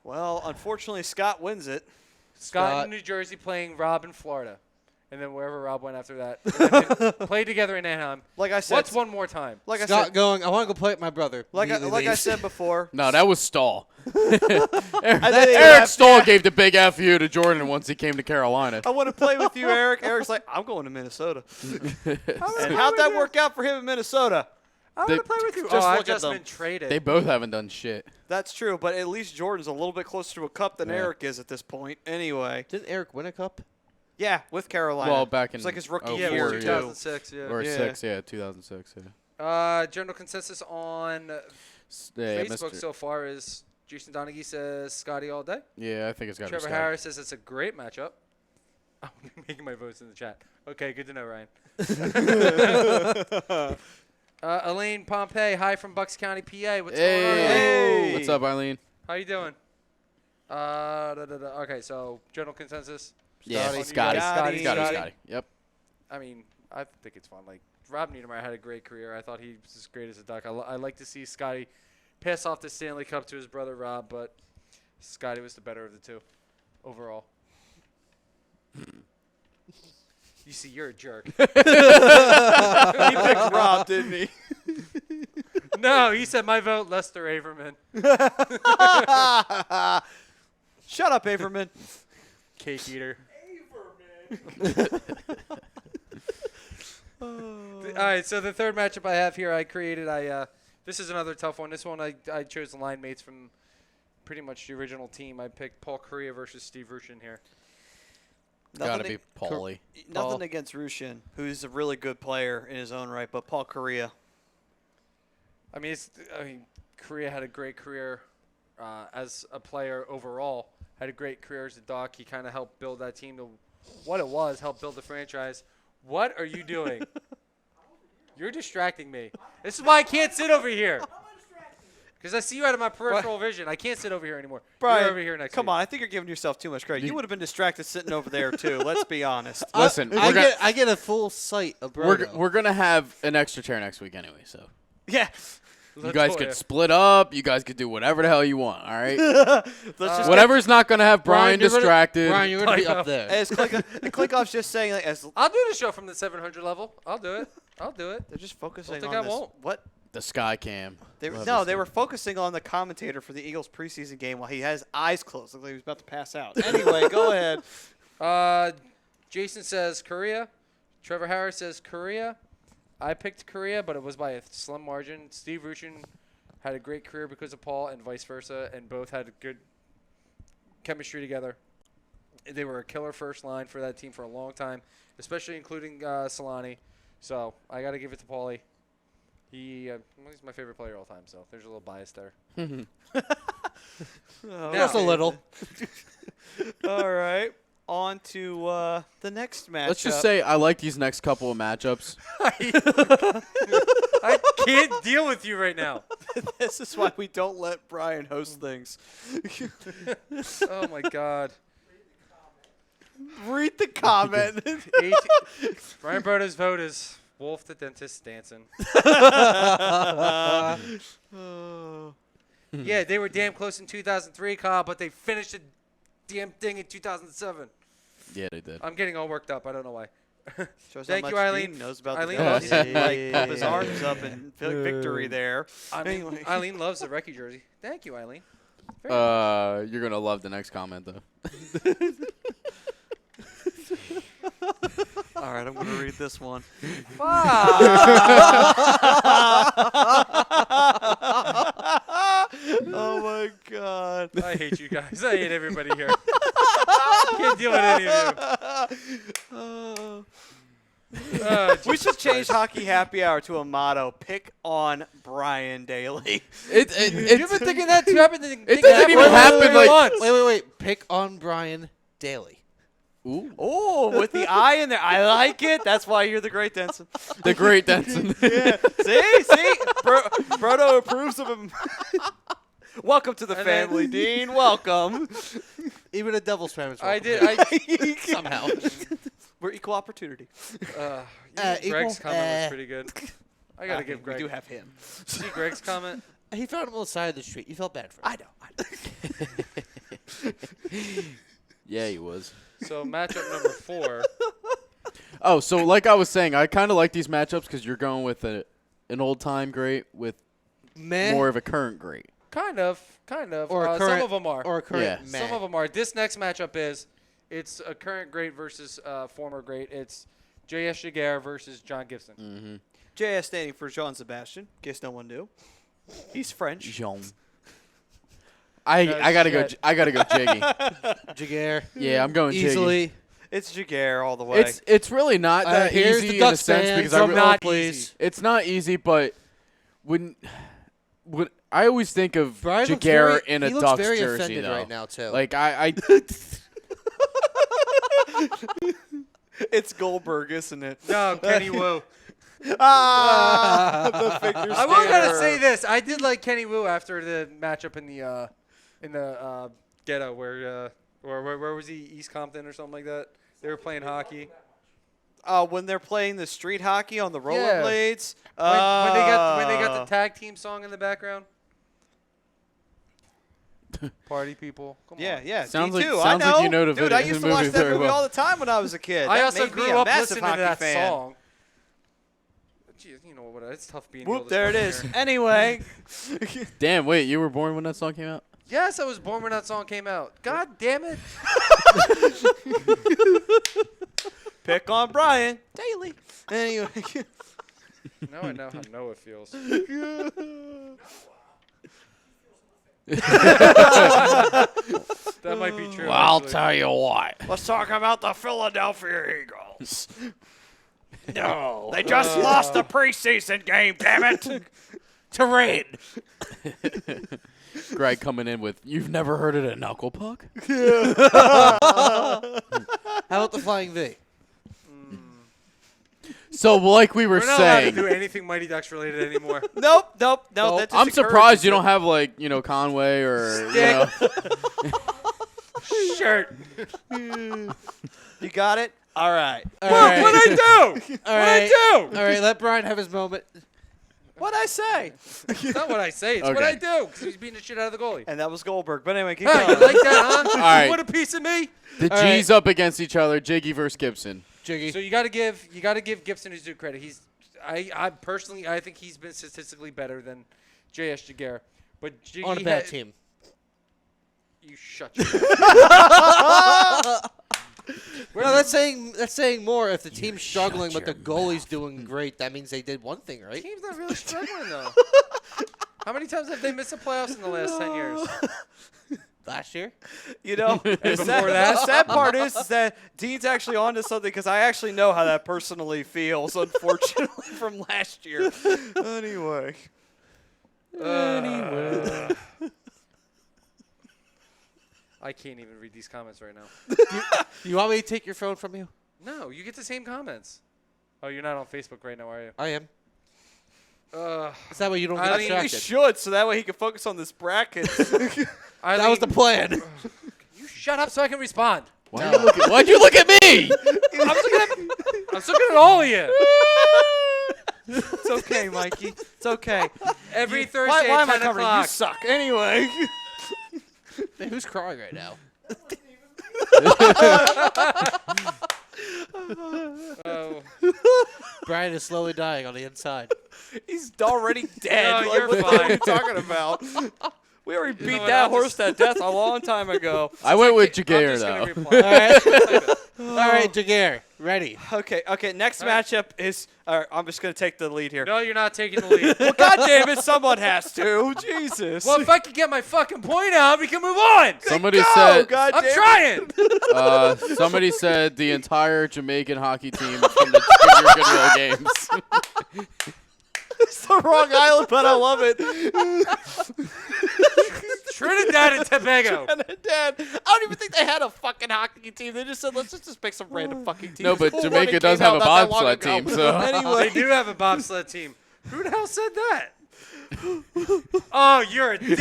Well, unfortunately, Scott wins it. Scott in New Jersey playing Rob in Florida. And then wherever Rob went after that. And then played together in Anaheim. Like I said, What's one more time? like I Scott said, going, I want to go play with my brother. like I Immediately said before. No, that was Stahl. I think Eric Stahl gave the big FU to Jordan once he came to Carolina. I want to play with you, Eric. Eric's like, I'm going to Minnesota. And how'd that work out for him in Minnesota? I They- want to play with you. Just I've look at just them. been traded. They both haven't done shit. That's true, but at least Jordan's a little bit closer to a cup than Yeah. Eric is at this point. Anyway, Didn't Eric win a cup? yeah, with Carolina. Well, back in it's like his rookie 04, yeah, year it yeah. was too. 2006. Yeah. Or Yeah. 2006, yeah. General consensus on Yeah, Facebook Mr. so far is Jason Donaghy says Scotty all day. Yeah, I think it's got to be Trevor Scott. Harris says it's a great matchup. I'm making my votes in the chat. Okay, good to know, Ryan. Elaine Pompey, hi from Bucks County, PA. What's going on, Elaine? Hey. What's up, Eileen? How you doing? Okay, so general consensus. Yeah, Scotty. Scotty. Scotty. Scotty. Yep. I mean, I think it's fun. Like Rob Niedermeyer had a great career. I thought he was as great as a Duck. I like to see Scotty pass off the Stanley Cup to his brother Rob, but Scotty was the better of the two overall. You see, you're a jerk. He picked Rob, didn't he? No, he said my vote, Lester Averman. Shut up, Averman. Cake eater. All right, so the third matchup I have here, I created. This is another tough one. This one I chose the line mates from pretty much the original team. I picked Paul Correa versus Steve Rushin here. Gotta be Paulie. Nothing Paul. against Rushin, who's a really good player in his own right, but Paul Correa. I mean, Correa had a great career as a player overall. Had a great career as a Duck. He kind of helped build that team to what it was. Helped build the franchise. What are you doing? You're distracting me. This is why I can't sit over here. Because I see you out of my peripheral vision. I can't sit over here anymore. Brian, You're over here next come week. on. I think you're giving yourself too much credit. You would have been distracted sitting over there, too. Let's be honest. Listen, I get a full sight of Brodo. we're gonna have an extra chair next week anyway, so Yeah. you guys could split up. You guys could do whatever the hell you want. All right. Let's just Whatever's not gonna have Brian you're gonna- distracted. Brian, you're going to be up there. As Klinkoff's just saying, like, as I'll do the show from the 700 level. I'll do it. they're just focusing think on I this. won't. What? The sky cam. They Love no, this they thing. were focusing on the commentator for the Eagles preseason game while he has eyes closed. Looked like he was about to pass out. Anyway, go ahead. Jason says Korea. Trevor Harris says Korea. I picked Korea, but it was by a slim margin. Steve Rushin had a great career because of Paul and vice versa, and both had good chemistry together. They were a killer first line for that team for a long time, especially including Solani. So I got to give it to Paulie. He's my favorite player all time, so there's a little bias there. Just a little. All right. On to the next matchup. Let's just say I like these next couple of matchups. I can't deal with you right now. This is why we don't let Brian host things. Oh, my God. Read the comment. Brian Broda's vote is Wolf the Dentist dancing. Yeah, they were damn close in 2003, Kyle, but they finished the damn thing in 2007. Yeah, they did. I'm getting all worked up. I don't know why. Shows Thank how you, much Eileen. Dean knows about Eileen the loves Ducks. it. Like pop his arms up in victory there. Anyway. Eileen loves the Recce jersey. Thank you, Eileen. Very You're gonna love the next comment though. All right, I'm going to read this one. Oh, my God. I hate you guys. I hate everybody here. Can't deal with any of you. We should change Hockey Happy Hour to a motto, pick on Brian Daly. You've been thinking that too. I've been thinking It doesn't even happen like. Wait. Pick on Brian Daly. Ooh, Oh, with the I in there. I like it. That's why you're the great Denson. the great Denson. Yeah. See? Brodo approves of him. Welcome to the And then- family, Dean. Welcome. Even a Devils fan was I welcome. did. Somehow. We're equal opportunity. Greg's equal? comment was pretty good. I gotta give Greg. We do have him. See Greg's comment. He found him on the side of the street. You felt bad for him. I know. Yeah, he was. So matchup number 4. Oh, so like I was saying, I kind of like these matchups because you're going with an old-time great with more of a current great. Kind of. Or a some current, of them are. Or a current Yeah. meh. Some of them are. This next matchup it's a current great versus former great. It's J.S. Jaguar versus John Gibson. Mm-hmm. JS standing for Jean-Sébastien, in case no one knew. He's French. Jean. I gotta go. shit. I gotta go Jiggy. Jaguar. Yeah, I'm going Jiggy. Easily. It's Jaguar all the way. It's really not that Here's easy the in a Ducks sense fans. because I Drum really, roll, not please. easy. it's not easy, but when I always think of Brian looks Jaguar very, in a he looks Ducks very jersey offended though. right now too. Like I It's Goldberg, isn't it? No, Kenny Wu. The figure I was gonna skater. say this. I did like Kenny Wu after the matchup in the ghetto where was he? East Compton or something like that. They were playing hockey. When they're playing the street hockey on the Yeah. rollerblades. When they got the tag team song in the background. Party people. Come on. Yeah. Sounds D2, like- I sounds know. like you know the Dude, video- I used the to watch movie that very movie well. all the time when I was a kid. I That also made me grew a up massive listening to hockey that fan. song. Jeez, you know what? It's tough being. the Whoop, oldest there it one is. here. Anyway. damn. Wait, you were born when that song came out? Yes, I was born when that song came out. God damn it. Pick on Brian Daly. Anyway. Now I know how Noah feels. That might be true. actually. you what. Let's talk about the Philadelphia Eagles. No. They just lost the preseason game, damn it. To Rain. Greg coming in with, you've never heard of a knuckle puck? How about the Flying V? So like we were We're not allowed to saying, do anything Mighty Ducks related anymore. Nope. Nope. That just I'm encourages surprised you it. don't have like, Conway or, Shirt. You got it? All right. All right. What'd I do? All right. What'd I All right, let Brian have his moment. What'd I say? do? It's not what I say. It's what Okay. I do. Because he's beating the shit out of the goalie. And that was Goldberg. But anyway, keep Hey, you going. like that, huh? All right. What a piece of me. the All right. G's up against each other, Jiggy versus Gibson. Jiggy. So you got to give Gibson his due credit. I personally think he's been statistically better than J.S. Jaguar. But Jiggy on a bad team. You shut your No, that's saying more. If the team's struggling but the goalie's doing great, that means they did one thing right. team's not really struggling though. How many times have they missed the playoffs in the last 10 years? Last year? You know, the before sad, that? the sad part is that Dean's actually onto something because I actually know how that personally feels, unfortunately, from last year. Anyway. I can't even read these comments right now. You want me to take your phone from you? No, you get the same comments. Oh, you're not on Facebook right now, are you? I am. Uh, Is that way you don't I get mean, We distracted? should, so that way he can focus on this bracket. That was the plan. You shut up so I can respond. Why'd you look at me? I'm looking at all of you. It's okay, Mikey. It's okay. Every Thursday Why at am I 10 covering? You o'clock. suck. Anyway. Hey, who's crying right now? Oh. Brian is slowly dying on the inside. He's already dead. No, Like, you're what the hell are fine. you talking about? We already beat what, that I'll horse just- to death a long time ago. I went with I'm Jaguar, just gonna though. reply. All right, Jaguar, ready. Okay. Next All right. matchup is. All right, I'm just gonna take the lead here. No, you're not taking the lead. Well, God damn it, someone has to. Jesus. Well, if I could get my fucking point out, we can move on. Somebody Go, said. God I'm damn trying. Somebody said the entire Jamaican hockey team is from the Junior Goodwill games. It's the wrong island, but I love it. Trinidad and Tobago. Dad, I don't even think they had a fucking hockey team. They just said, let's just pick some random fucking team. No, but Cool Jamaica Running does came have out a not that long bobsled ago. team, so- Anyway. They do have a bobsled team. Who the hell said that? Oh, you're a dick.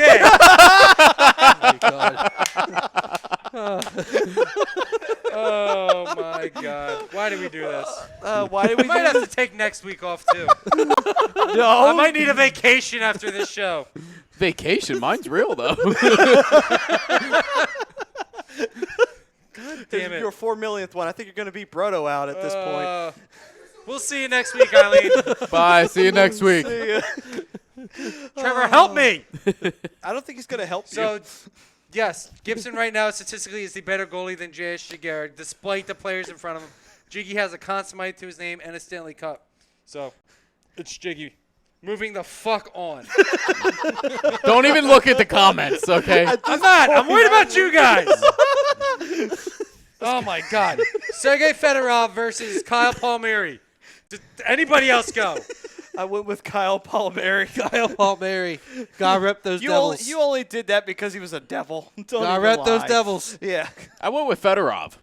Oh my God! Why did we do this? Why did We we might do have this? to take next week off too. No. I might need a vacation after this show. Vacation. Mine's real, though. Damn it. Your 4 millionth one. I think you're going to beat Brodo out at this point. We'll see you next week, Eileen. Bye. See you next week. See ya. Trevor, help me. I don't think he's going to help So, you. yes, Gibson right now statistically is the better goalie than J.S. Jaguar, despite the players in front of him. Jiggy has a consummate to his name and a Stanley Cup. So, it's Jiggy. Moving the fuck on. Don't even look at the comments, okay? I'm not. I'm worried about you guys. Oh, my God. Sergei Fedorov versus Kyle Palmieri. Did anybody else go? I went with Kyle Palmieri. Kyle Palmieri. God rep those devils. You only did that because he was a devil. Don't God even rep those lie. devils. Yeah. I went with Fedorov.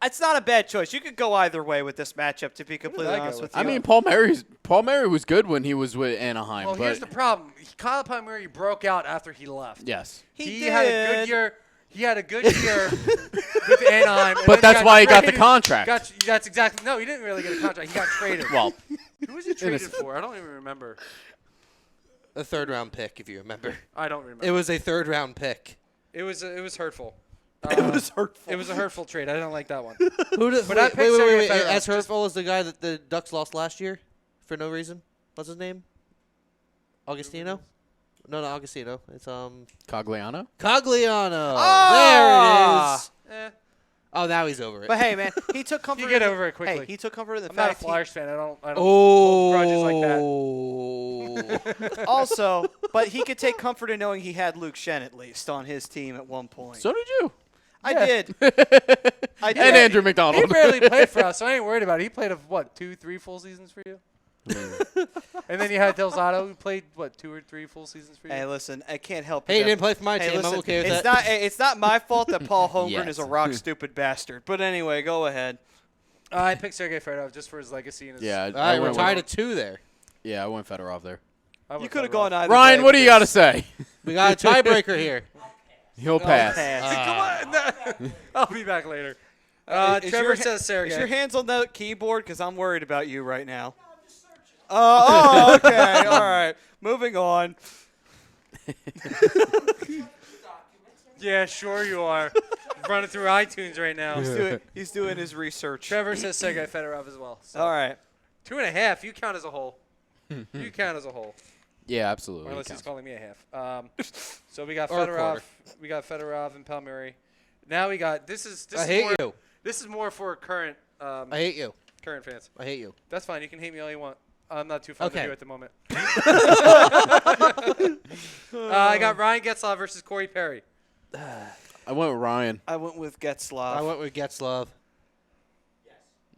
It's not a bad choice. You could go either way with this matchup, to be completely I go honest with? with you. I mean, Palmieri was good when he was with Anaheim, Well, here's the but problem. Kyle Palmieri broke out after he left. yes. He Had a good did. year. He had a good year with Anaheim. and But then that's why he got the traded. contract. That's exactly. No, he didn't really get a contract. He got traded. Well, Who was he traded for? I don't even remember. A third-round pick, if you remember. I don't remember. It was a third-round pick. It was hurtful. It was hurtful. It was a hurtful trade. I don't like that one. Who did, But I picked Sergei Fedorov. As hurtful as the guy that the Ducks lost last year for no reason. What's his name? Augustino? No, not Augustino. It's Cogliano? Cogliano. Ah! There it is. Eh, Oh, now he's over it. But hey, man, he took comfort. You get in- over it quickly. Hey, he took comfort in the I'm not a fact. Flyers fan. I don't hold grudges like that. Also, but he could take comfort in knowing he had Luke Shen at least on his team at one point. So did you. I did. I did. And Andrew He McDonald. barely played for us, so I ain't worried about it. He played of what, 2-3 full seasons for you? And then you had Delzato, who played what, 2 or 3 full seasons for you? Hey, listen, I can't help it. Hey, he that- didn't play for my Hey, team. listen, I'm okay with it's that. it's not my fault that Paul Holmgren is a Yes. rock stupid bastard. But anyway, go ahead. I picked Sergei Fedorov just for his legacy and his. Yeah, All right, we're went tied with- at 2 there. Yeah, I went Fedorov there. I You went could have Fedorov. gone either Ryan, way what do with you got to this. say? We got a tiebreaker here. He'll pass. Pass. Come on. I'll be back later. Is Trevor your- says Sergei. Is your hands on the keyboard? Because I'm worried about you right now. Oh, okay. All right. Moving on. Yeah, sure you are. Running through iTunes right now. He's doing his research. Trevor says Sergei Fedorov as well. So All right. 2.5. You count as a whole. You count as a whole. Yeah, absolutely. Or unless he's calling me a half. So we got Or a Fedorov. quarter. We got Fedorov and Palmieri. Now we got this is I hate you. This is more for current I hate you. current fans. I hate you. That's fine. You can hate me all you want. I'm not too fun to Okay. do at the moment. I got Ryan Getzlaf versus Corey Perry. I went with Ryan. I went with Getzlaf. I went with Getzlaf.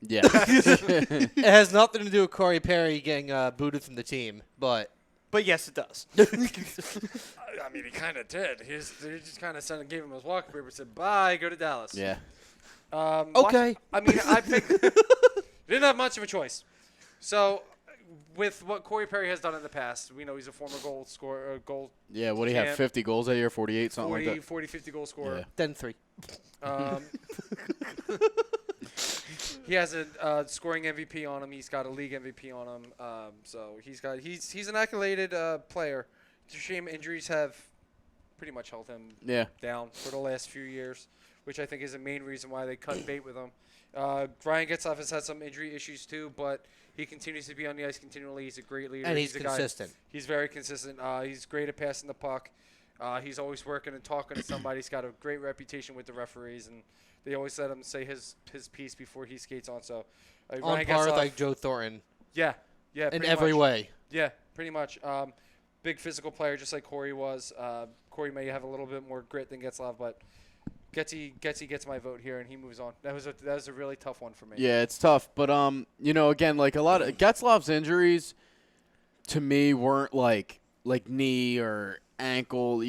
Yeah. It has nothing to do with Corey Perry getting booted from the team, but But yes, it does. I mean, he kind of did. He just kind of gave him his walking paper and said, bye, go to Dallas. Yeah. okay. I mean, I picked. Didn't have much of a choice. So, with what Corey Perry has done in the past, we know he's a former goal scorer, Yeah, what do you have, Champ. 50 goals that year, 48, something 40, like that? 40, 50 goal scorer. Yeah. Then 3. He has a scoring MVP on him. He's got a league MVP on him. So he's an accoladed player. It's a shame injuries have pretty much held him Yeah. down for the last few years, which I think is the main reason why they cut bait with him. Ryan Getzlaf has had some injury issues too, but he continues to be on the ice continually. He's a great leader. And he's a guy- consistent. He's very consistent. He's great at passing the puck. He's always working and talking to somebody. He's got a great reputation with the referees, and they always let him say his piece before he skates on. So, On Ryan par with Getzlaf- like Joe Thornton yeah, in pretty every much. way. Yeah, pretty much. Big physical player, just like Corey was. Corey may have a little bit more grit than Getzlaf, but Getzy gets my vote here, and he moves on. That was a really tough one for me. Yeah, it's tough. But, again, like a lot of Getzlaf's injuries to me weren't like knee or ankle.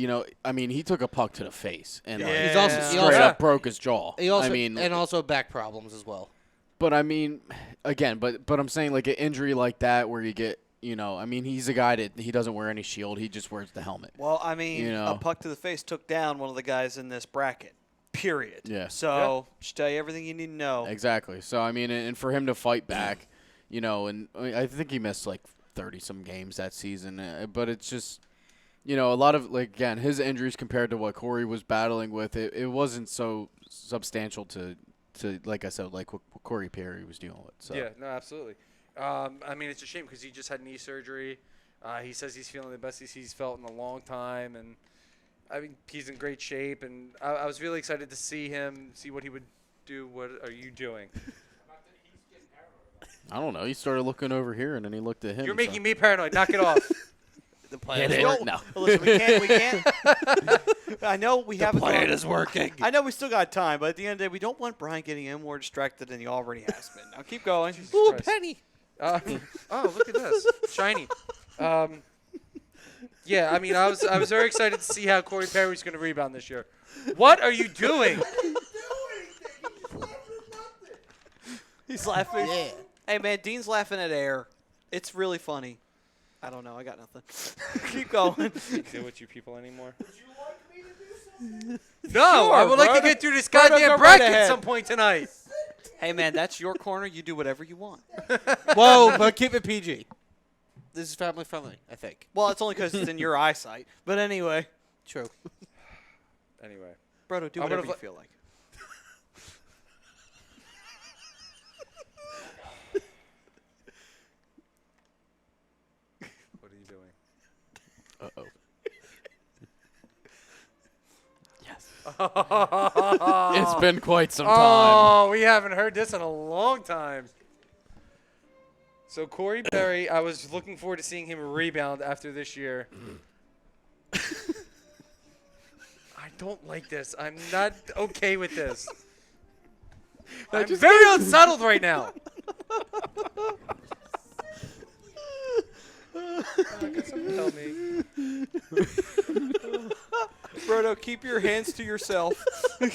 I mean, he took a puck to the face and like, He's also- he straight also- up broke his jaw. He also, I mean, and also back problems as well. but I mean, again, but I'm saying like an injury like that where you get, I mean, he's a guy that he doesn't wear any shield. He just wears the helmet. Well, I mean, You know. a puck to the face took down one of the guys in this bracket. Period. Yeah. So, should tell you everything you need to know. Exactly. So I mean, and for him to fight back, and I think he missed like 30-some games that season. But it's just, a lot of like again his injuries compared to what Corey was battling with, it wasn't so substantial to like I said, like what Corey Perry was dealing with. So. Yeah, no, absolutely. I mean, it's a shame because he just had knee surgery. He says he's feeling the best he's felt in a long time, and I mean, he's in great shape. And I was really excited to see him, see what he would do. What are you doing? I don't know. He started looking over here, and then he looked at him. You're and making me paranoid. Knock it off. The plan Hit is it. working. No. Well, listen, we can't. I know we haven't. Plan is working. I know we still got time, but at the end of the day, we don't want Brian getting any more distracted than he already has been. Now keep going. Ooh, Christ. penny. Oh, look at this. Shiny. Yeah, I mean, I was very excited to see how Corey Perry was going to rebound this year. What are you doing? He's laughing. Yeah. Hey, man, Dean's laughing at air. It's really funny. I don't know. I got nothing. Keep going. Deal with you people anymore. No, No, I would like to get through this goddamn go bracket right at ahead. some point tonight. Hey, man, that's your corner. You do whatever you want. Whoa, but keep it PG. This is family friendly, I think. Well, it's only because it's in your eyesight. But anyway, True. Anyway. Brodo, do I whatever would've you li- feel like. What are you doing? Uh-oh. It's been quite some time. Oh, we haven't heard this in a long time. So Corey Perry, I was looking forward to seeing him rebound after this year. I don't like this. I'm not okay with this. I'm very unsettled right now. Can someone help me? Brodo, keep your hands to yourself. I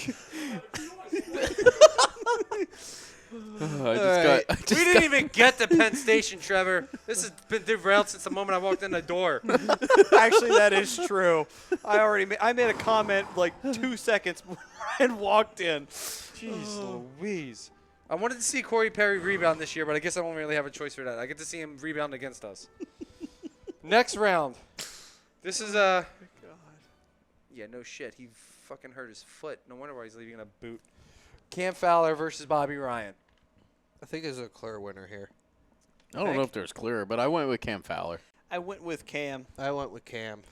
just We didn't even get to Penn Station, Trevor. This has been derailed since the moment I walked in the door. Actually, that is true. I made a comment like 2 seconds before I walked in. Jeez Louise. I wanted to see Corey Perry rebound this year, but I guess I won't really have a choice for that. I get to see him rebound against us. Next round. This is Yeah, no shit. He fucking hurt his foot. No wonder why he's leaving in a boot. Cam Fowler versus Bobby Ryan. I think there's a clear winner here. I don't know if there's clearer, but I went with Cam Fowler. I went with Cam. I went with Cam.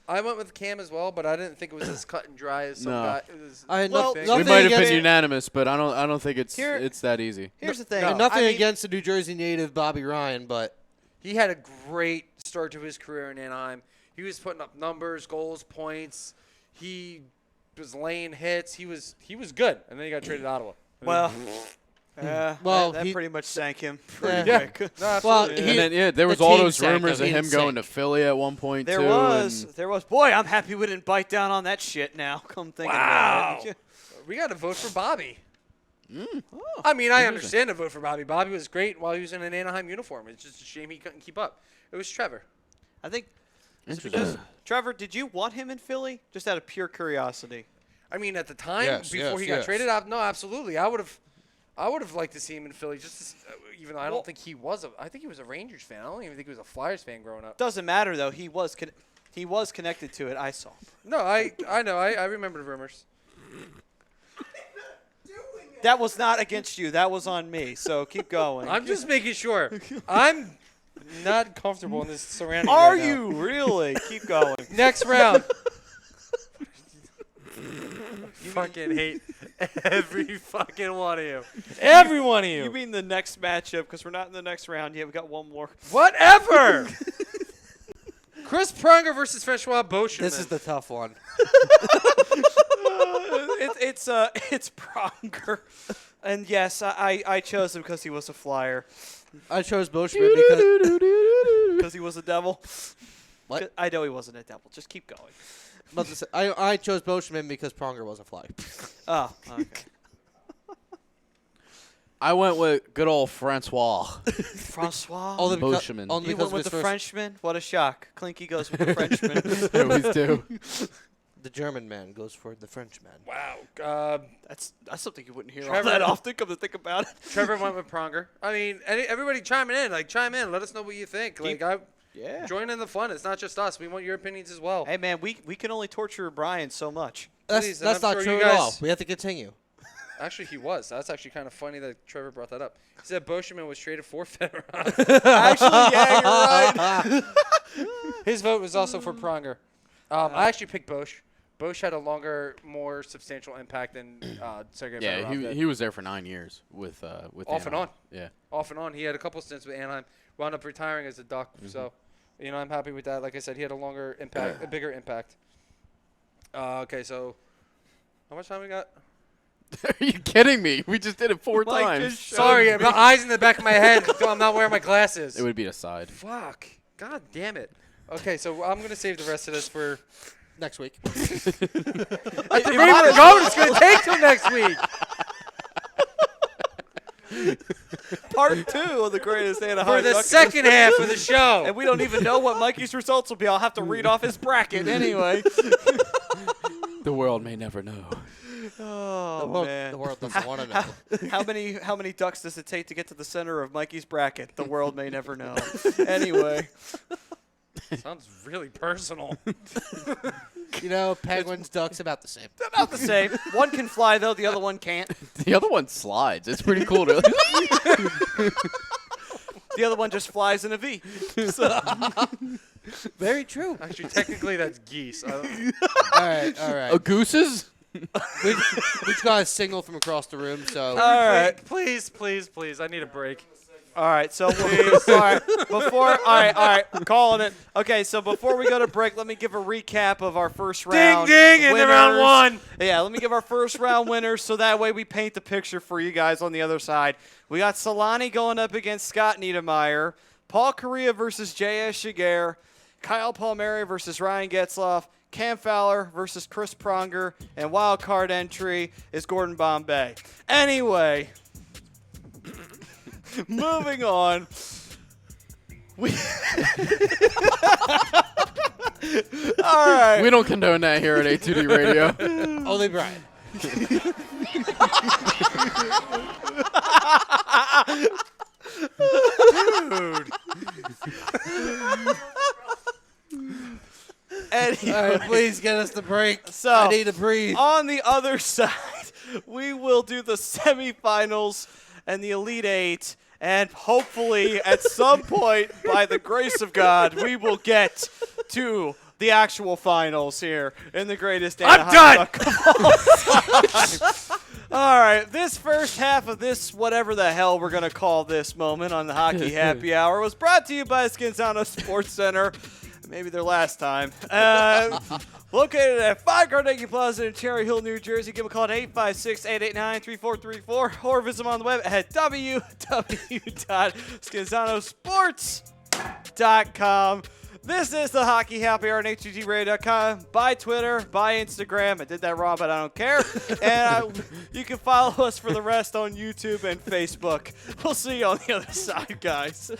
I went with Cam as well, but I didn't think it was as cut and dry as some No. guy. It was I had Well, big. We nothing might have against been unanimous, but I don't think it's Here- it's that easy. Here's the thing. No. and nothing I mean, against the New Jersey native Bobby Ryan, but He had a great start to his career in Anaheim. He was putting up numbers, goals, points. He was laying hits. He was good, and then he got traded to Ottawa. Well, Well, that he- pretty much sank him pretty Yeah. quick. No, Well, absolutely. And then, there was the all team those sank rumors him. of him He going to sank. Philly at one point, There too. was. and- There was. Boy, I'm happy we didn't bite down on that shit now. Come thinking Wow. about it. We got to vote for Bobby. Mm. I mean, I understand to vote for Bobby. Bobby was great while he was in an Anaheim uniform. It's just a shame he couldn't keep up. It was Trevor. I think, Interesting. Trevor, did you want him in Philly? Just out of pure curiosity. I mean, at the time, Yes, before he yes, got yes. traded, no, absolutely. I would have liked to see him in Philly. Even though I don't think he was I think he was a Rangers fan. I don't even think he was a Flyers fan growing up. Doesn't matter though. He was connected to it. I saw. No, I know. I remember the rumors. That was not against you. That was on me. So keep going. I'm just making sure. I'm not comfortable in this surrounding. Are right now. you really? Keep going. Next round. Fucking hate every fucking one of you. Every one of you. You mean the next matchup? Because we're not in the next round yet. We got one more. Whatever. Chris Pronger versus Francois Beauchemin. This is the tough one. It's Pronger, and yes, I chose him because he was a Flyer, I chose Boschman because he was a Devil. What? I know he wasn't a Devil. Just keep going. because I chose Boschman because Pronger was a fly. Oh, okay. I went with good old Francois. Francois. Only because, Beauchemin. only You because went with of the his first, Frenchman? What a shock. Clinky goes with the Frenchman. I always do. the German man goes for the French man. Wow. That's something you wouldn't hear all Trevor- that often, come to think about it. Trevor went with Pronger. I mean, everybody chiming in. Like, chime in. Let us know what you think. Yeah. Join in the fun. It's not just us. We want your opinions as well. Hey, man, we can only torture Brian so much. Please, and That's I'm not sure true you at all. guys- We have to continue. Actually, he was. That's actually kind of funny that Trevor brought that up. He said Beauchemin was traded for Federer. Actually, yeah, you're right. His vote was also for Pronger. I actually picked Bosch. Bosch had a longer, more substantial impact than Sergei Yeah, Fedorov did. he was there for 9 years with Off and Anaheim. on. Yeah. Off and on. He had a couple stints with Anaheim. Wound up retiring as a Duck. So, I'm happy with that. Like I said, he had a longer impact, a bigger impact. Okay, so how much time we got? Are you kidding me? We just did it 4 Mike times. just Sorry, my eyes in the back of my head. I'm not wearing my glasses. It would be a side. Fuck. God damn it. Okay, so I'm going to save the rest of this for... Next week. At the rate we're going, it's going to take till next week. Part 2 of the Greatest Anaheim For the Duck. second half of the show. And we don't even know what Mikey's results will be. I'll have to read off his bracket anyway. The world may never know. Oh, man. The world doesn't want to know. How many ducks does it take to get to the center of Mikey's bracket? The world may never know. Anyway. Sounds really personal. Penguins, ducks, about the same. About the same. One can fly, though. The other one can't. The other one slides. It's pretty cool. To The other one just flies in a V. Very true. Actually, technically, that's geese. All right. Gooses? we just got a signal from across the room, so All right. Please. I need a break. All right, so all right, all right, calling it. Okay, so before we go to break, let me give a recap of our first round. Ding, in the round winners. 1. Yeah, let me give our first round winners so that way we paint the picture for you guys on the other side. We got Solani going up against Scott Niedermeyer, Paul Correa versus J.S. Shiger, Kyle Palmieri versus Ryan Getzloff, Cam Fowler versus Chris Pronger, and wild card entry is Gordon Bombay. Anyway, moving on. All right. We don't condone that here at A2D Radio. only Brian. Anyway, All right, please get us the break. So, I need to breathe. on the other side, we will do the semifinals and the Elite Eight. And hopefully, at some point, by the grace of God, we will get to the actual finals here in the Greatest Anaheim done! Duck of all time. All right, this first half of this, whatever the hell we're going to call this moment on the Hockey Happy Hour, was brought to you by Scanzano Sports Center. Maybe their last time. Located at 5 Carnegie Plaza in Cherry Hill, New Jersey. Give them a call at 856-889-3434 or visit them on the web at www.scanzanosports.com. This is the Hockey Happy Hour on HGGRadio.com. By Twitter, by Instagram. I did that wrong, but I don't care. And you can follow us for the rest on YouTube and Facebook. We'll see you on the other side, guys.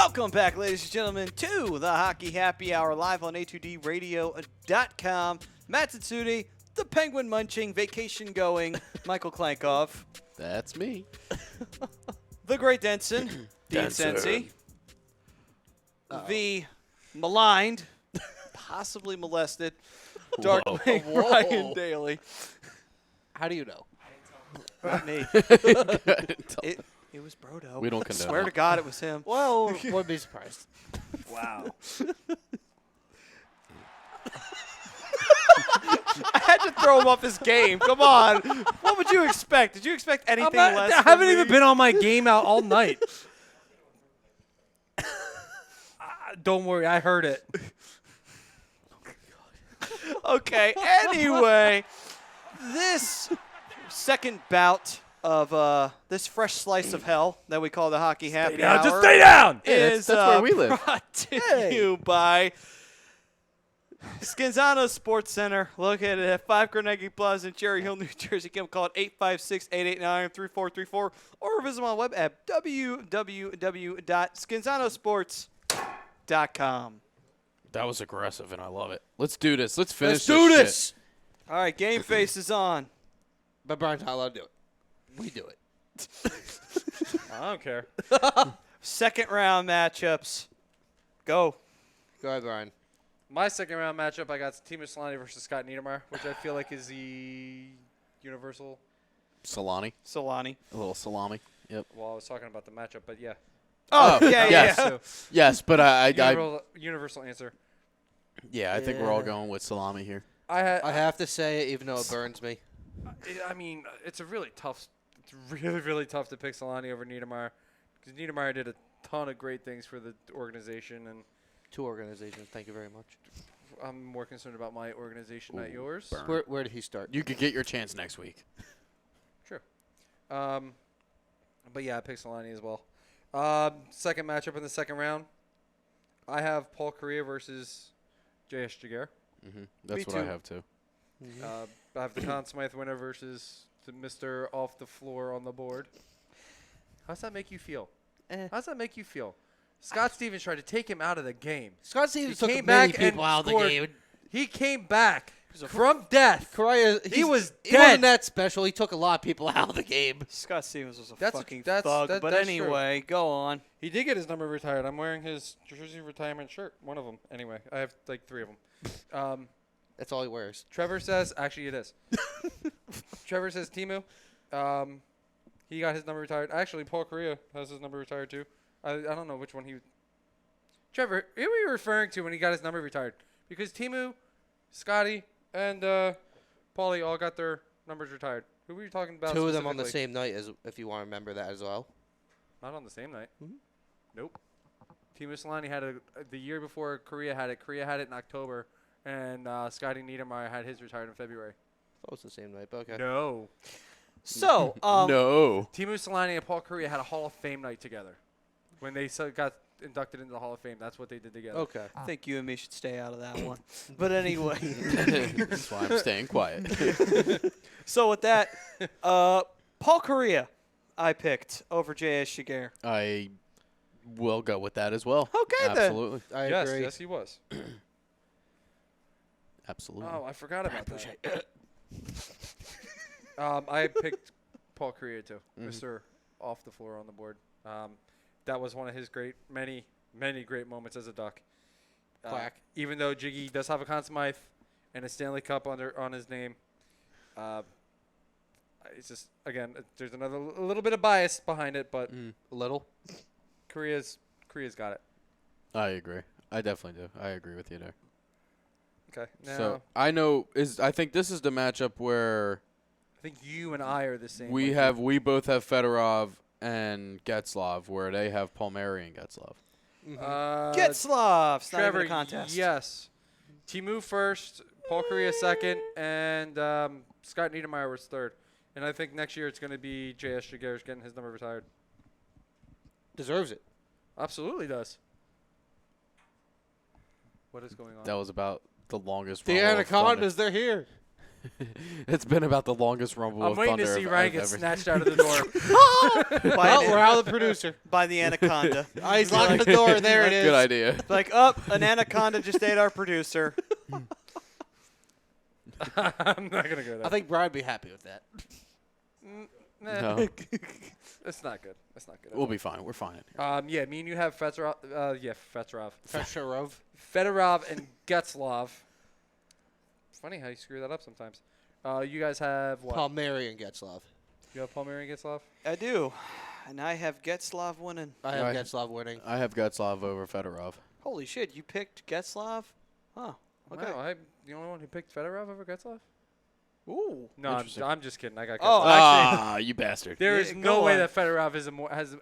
Welcome back, ladies and gentlemen, to the Hockey Happy Hour live on A2DRadio.com. Matt Tatsuni, the Penguin Munching, Vacation Going, Michael Klankov, That's me. the Great Denson, Dean Sensi, the maligned, possibly molested, Darkwing Ryan Daly. How do you know? Not me. It was Brodo. We don't condone Swear it. to God it was him. Well, wouldn't be surprised. Wow. I had to throw him off his game. Come on. What would you expect? Did you expect anything less? I haven't even been on my game out all night. Don't worry, I heard it. Okay. Anyway, this second bout of this fresh slice of hell that we call the Hockey Happy Hour. Just stay down. Is that's where we live. brought to you by Scanzano Sports Center, located at 5 Carnegie Plaza in Cherry Hill, New Jersey. Give them a call at 856-889-3434 or visit them on the web at www.scanzanosports.com. That was aggressive, and I love it. Let's do this. Let's finish Let's do shit. this. All right, game face is on. But Brian's not allowed to do it. We do it. I don't care. Second round matchups. Go. Go ahead, Brian. My second round matchup, I got Timo Solani versus Scott Niedermayer, which I feel like is the universal. Salami. Solani. A little salami. Yep. Well, I was talking about the matchup, but yeah. Oh, yeah, yes. yeah. Yes, but I Universal answer. I think we're all going with salami here. I have to say it, even though it burns me. I mean, it's really tough to pick Solani over Niedermayer because Niedermayer did a ton of great things for the organization, and 2 organizations. Thank you very much. I'm more concerned about my organization, not yours. burn. Where did he start? You could get your chance next week. Sure. But yeah, I picked Solani as well. Second matchup in the second round, I have Paul Kariya versus J.S. Jaguar. That's what I have too. I have the Conn Smythe winner versus the Mr. Off the Floor on the board. How's that make you feel? How's that make you feel? Scott Stevens tried to take him out of the game. Scott Stevens He took came many back people and out of the scored. game. He came back from death. Kariya, He was He dead. wasn't that special. He took a lot of people out of the game. Scott Stevens was a That's- fucking that's- thug. that- but that's anyway, go on. He did get his number retired. I'm wearing his jersey retirement shirt. One of them. Anyway, I have like 3 of them. That's all he wears. Trevor says, actually it is. Trevor says Timu. He got his number retired. Actually, Paul Kariya has his number retired too. I don't know which one he. Trevor, who were you referring to when he got his number retired? Because Timu, Scotty, and Paulie all got their numbers retired. Who were you talking about? 2 of them on the specifically? same night, as if you want to remember that as well. Not on the same night. Nope. Timu Solani had the year before Korea had it. Korea had it in October, and Scotty Niedermayer had his retired in February. That was the same night, but okay. No. So, No. Timu Solani and Paul Korea had a Hall of Fame night together. When they got inducted into the Hall of Fame, that's what they did together. Okay. I think you and me should stay out of that one. But anyway. That's why I'm staying quiet. So with that, Paul Kariya I picked over J.S. Shiger. I will go with that as well. Okay, then. Absolutely. I yes, agree. yes, he was. Absolutely. Oh, I forgot about that. I picked Paul Korea too, Mr. Off the Floor on the board. That was one of his many great moments as a Duck. Quack. Even though Jiggy does have a Conn Smythe and a Stanley Cup on his name, it's just again there's a little bit of bias behind it, but A little. Korea's got it. I agree. I definitely do. I agree with you there. Okay. Now So I think this is the matchup where I think you and I are the same. we both have Fedorov and Getzlov, where they have Palmieri and Getzlov. Getzlov. It's not Trevor, even a contest. Yes. Timu first, Paul Korea second, and Scott Niedermayer was third. And I think next year it's going to be J.S. Jaguar getting his number retired. Deserves it. Absolutely does. What is going on? That was about the longest. The rumble of thunder. Anacondas, they're here. It's been about the longest rumble I'm of waiting thunder to see I've Ryan get ever- snatched out of the door. By, Well, we're out of the producer. by the anaconda. He's locking the door. There it is. Good idea. Like, up, an anaconda just ate our producer. I'm not gonna go there. I think Brian would be happy with that. Nah, No, it's not good. That's not good. we'll be fine. We're fine. Yeah, me and you have Fedorov. Fedorov. Fedorov and Getzlov. Funny how you screw that up sometimes. You guys have what? Palmieri and Getzlov. You have Palmieri and Getzlov? I do. And I have Getzlov winning. I have Right. Getzlov winning. I have Getzlov over Fedorov. Holy shit, you picked Getzlov? Huh. Okay. Wow, I'm the only one who picked Fedorov over Getzlov? Ooh. No, I'm, Interesting. I'm just kidding. I got Getzlov. Oh, actually, Ah, you bastard. There Yeah, is go no way on. that Fedorov is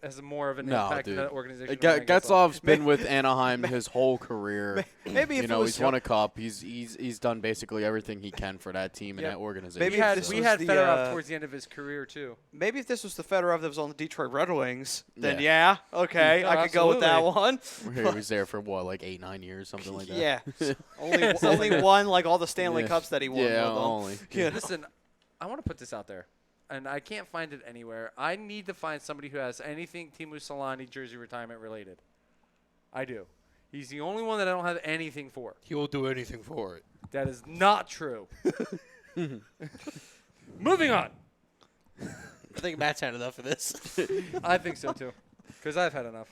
has more of an No, impact dude. in that organization. Ge- than Ryan Getzlov's been with Anaheim his whole career. maybe if You it know, was he's won a cup. He's done basically everything he can for that team and Yeah. that organization. Maybe We if had this we was had the, Fedorov towards the end of his career too. maybe if this was the Fedorov that was on the Detroit Red Wings, then Yeah. yeah, okay, No, I could go with that one. He was there for what, like 8-9 years, something like that. Yeah, only won like all the Stanley Yeah. Cups that he won. Yeah, with them. only. Yeah. Listen, I want to put this out there, and I can't find it anywhere. I need to find somebody who has anything Teemu Solani jersey retirement related. I do. He's the only one that I don't have anything for. He will do anything for it. That is not true. Moving on. I think Matt's had enough of this. I think so too, because I've had enough.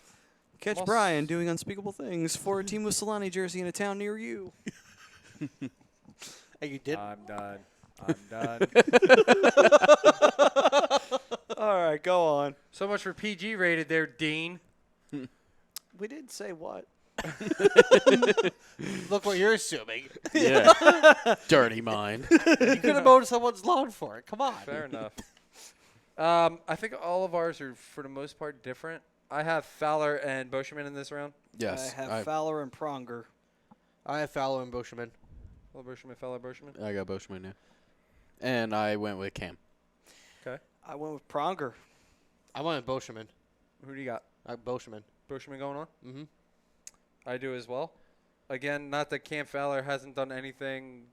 Catch Well, Brian doing unspeakable things for a Team with Solani jersey in a town near you. And you did. I'm done. I'm done. All right, go on. So much for PG rated there, Dean. We didn't say what. Look what you're assuming. Yeah. Dirty mind. You could have mowed someone's lawn for it. Come on. Fair enough. I think all of ours are, for the most part, different. I have Fowler and Boschman in this round. Yes. I have Fowler and Pronger. I have Fowler and Bushman. Fowler, Boschman. I got Boschman now. And I went with Cam. Okay. I went with Pronger. I wanted Bushman. Who do you got? Bushman. Boschman going on? Mm-hmm. I do as well. Again, not that Cam Fowler hasn't done anything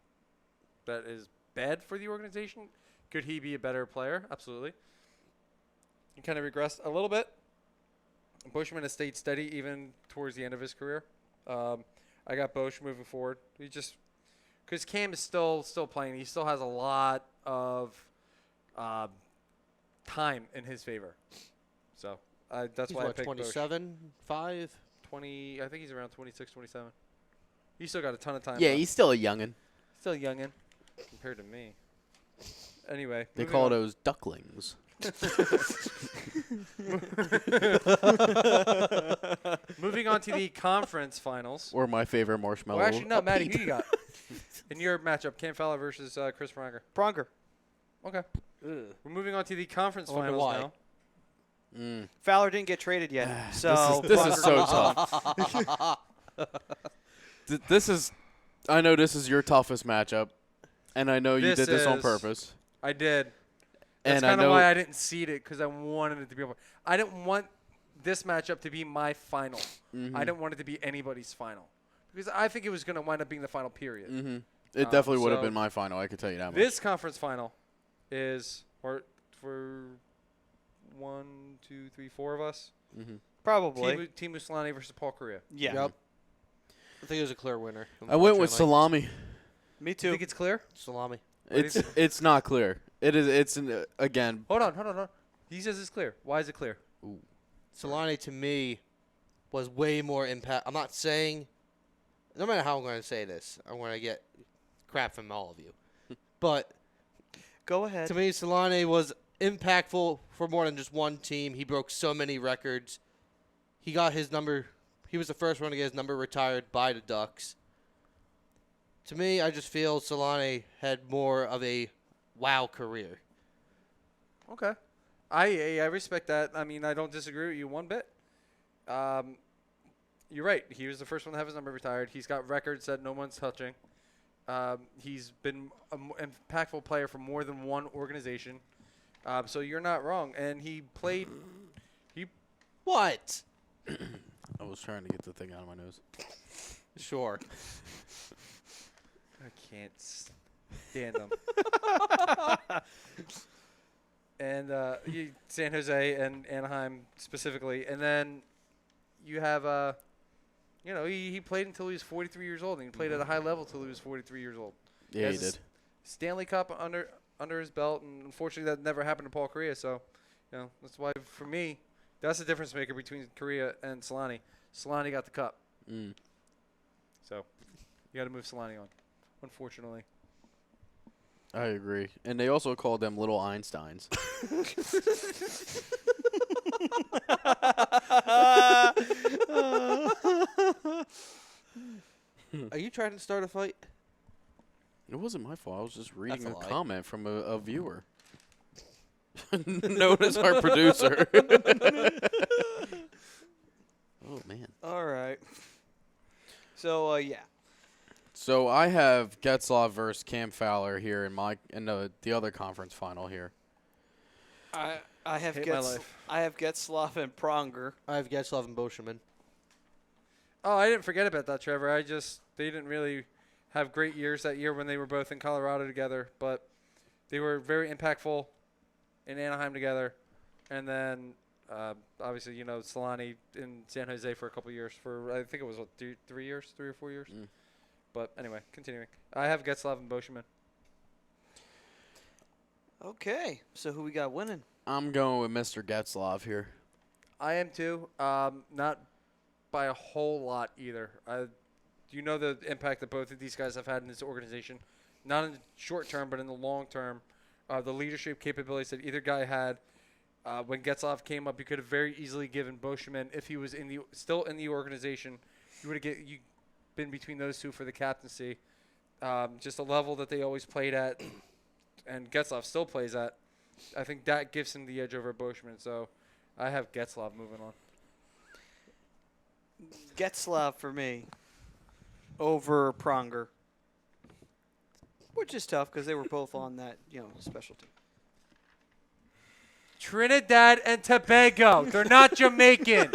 that is bad for the organization. Could he be a better player? Absolutely. He kind of regressed a little bit. Bushman has stayed steady even towards the end of his career. I got Bosch moving forward. He just because Cam is still playing. He still has a lot of time in his favor. So that's He's why I what, picked Bosch. 27, 5? 20. I think he's around 26, 27. He's still got a ton of time. Yeah, left. he's still a youngin. Still youngin compared to me. Anyway, They moving call on. those ducklings. Moving on to the conference finals. Or my favorite marshmallow. Well, actually, no, a Maddie, peep. who you got? In your matchup, Cam Fowler versus Chris Pronger. Pronger. Okay. We're moving on to the conference I wonder finals why. now. Mm. Fowler didn't get traded yet, so This Pronger is so goes on. tough. This is, I know this is your toughest matchup, and I know you This did this on is- purpose. I did. That's And I kind of know, why I didn't seed it, because I wanted it to be over. I didn't want this matchup to be my final. I didn't want it to be anybody's final. Because I think it was going to wind up being the final period. it definitely would have so been my final. I could tell you that much. This conference final is for 1, 2, 3, 4 of us. Probably. Team Musolani versus Paul Correa. Yeah. Yep. I think it was a clear winner. I went with unfortunately. salami. Me You too. think it's clear? Salami. do you It's not clear. It is. It's again. Hold on. He says it's clear. Why is it clear? Solani to me was way more impact. I'm not saying, no matter how I'm going to say this, I'm going to get crap from all of you. But Go ahead. to me, Solani was impactful for more than just one team. He broke so many records. He got his number. He was the first one to get his number retired by the Ducks. To me, I just feel Solani had more of a wow career. Okay. I respect that. I mean, I don't disagree with you one bit. You're right. He was the first one to have his number retired. He's got records that no one's touching. He's been an impactful player for more than one organization. So you're not wrong. And he played. What? I was trying to get the thing out of my nose. Sure. I can't stand them. And San Jose and Anaheim specifically. And then you have, he played until he was 43 years old, and he played at a high level until he was 43 years old. Yeah, he has did. Stanley Cup under his belt, and unfortunately that never happened to Paul Kariya. So, that's why for me, that's the difference maker between Kariya and Solani. Solani got the cup. So, you got to move Solani on, unfortunately. I agree. And they also called them little Einsteins. Are you trying to start a fight? It wasn't my fault. I was just reading That's a a lie. comment from a viewer. Known as our producer. Oh, man. All right. So, yeah. So I have Getzlaf versus Cam Fowler here in the other conference final here. I have Hate my life. I have Getzlaf and Pronger. I have Getzlaf and Boschman. Oh, I didn't forget about that, Trevor. They didn't really have great years that year when they were both in Colorado together, but they were very impactful in Anaheim together. And then, obviously, Solani in San Jose for a couple years. I think it was, 3 or 4 years? But anyway, continuing. I have Getzlaf and Boschman. Okay. So who we got winning? I'm going with Mr. Getzlaf here. I am too. Not by a whole lot either. You know the impact that both of these guys have had in this organization, not in the short term, but in the long term. The leadership capabilities that either guy had. When Getzlaf came up, you could have very easily given Boschman, if he was still in the organization, you would have been between those two for the captaincy. Just a level that they always played at, and Getzlaf still plays at. I think that gives him the edge over Boschman. So I have Getzlaf moving on. Getzlaf for me over Pronger, which is tough because they were both on that special team. Trinidad and Tobago. They're not Jamaican.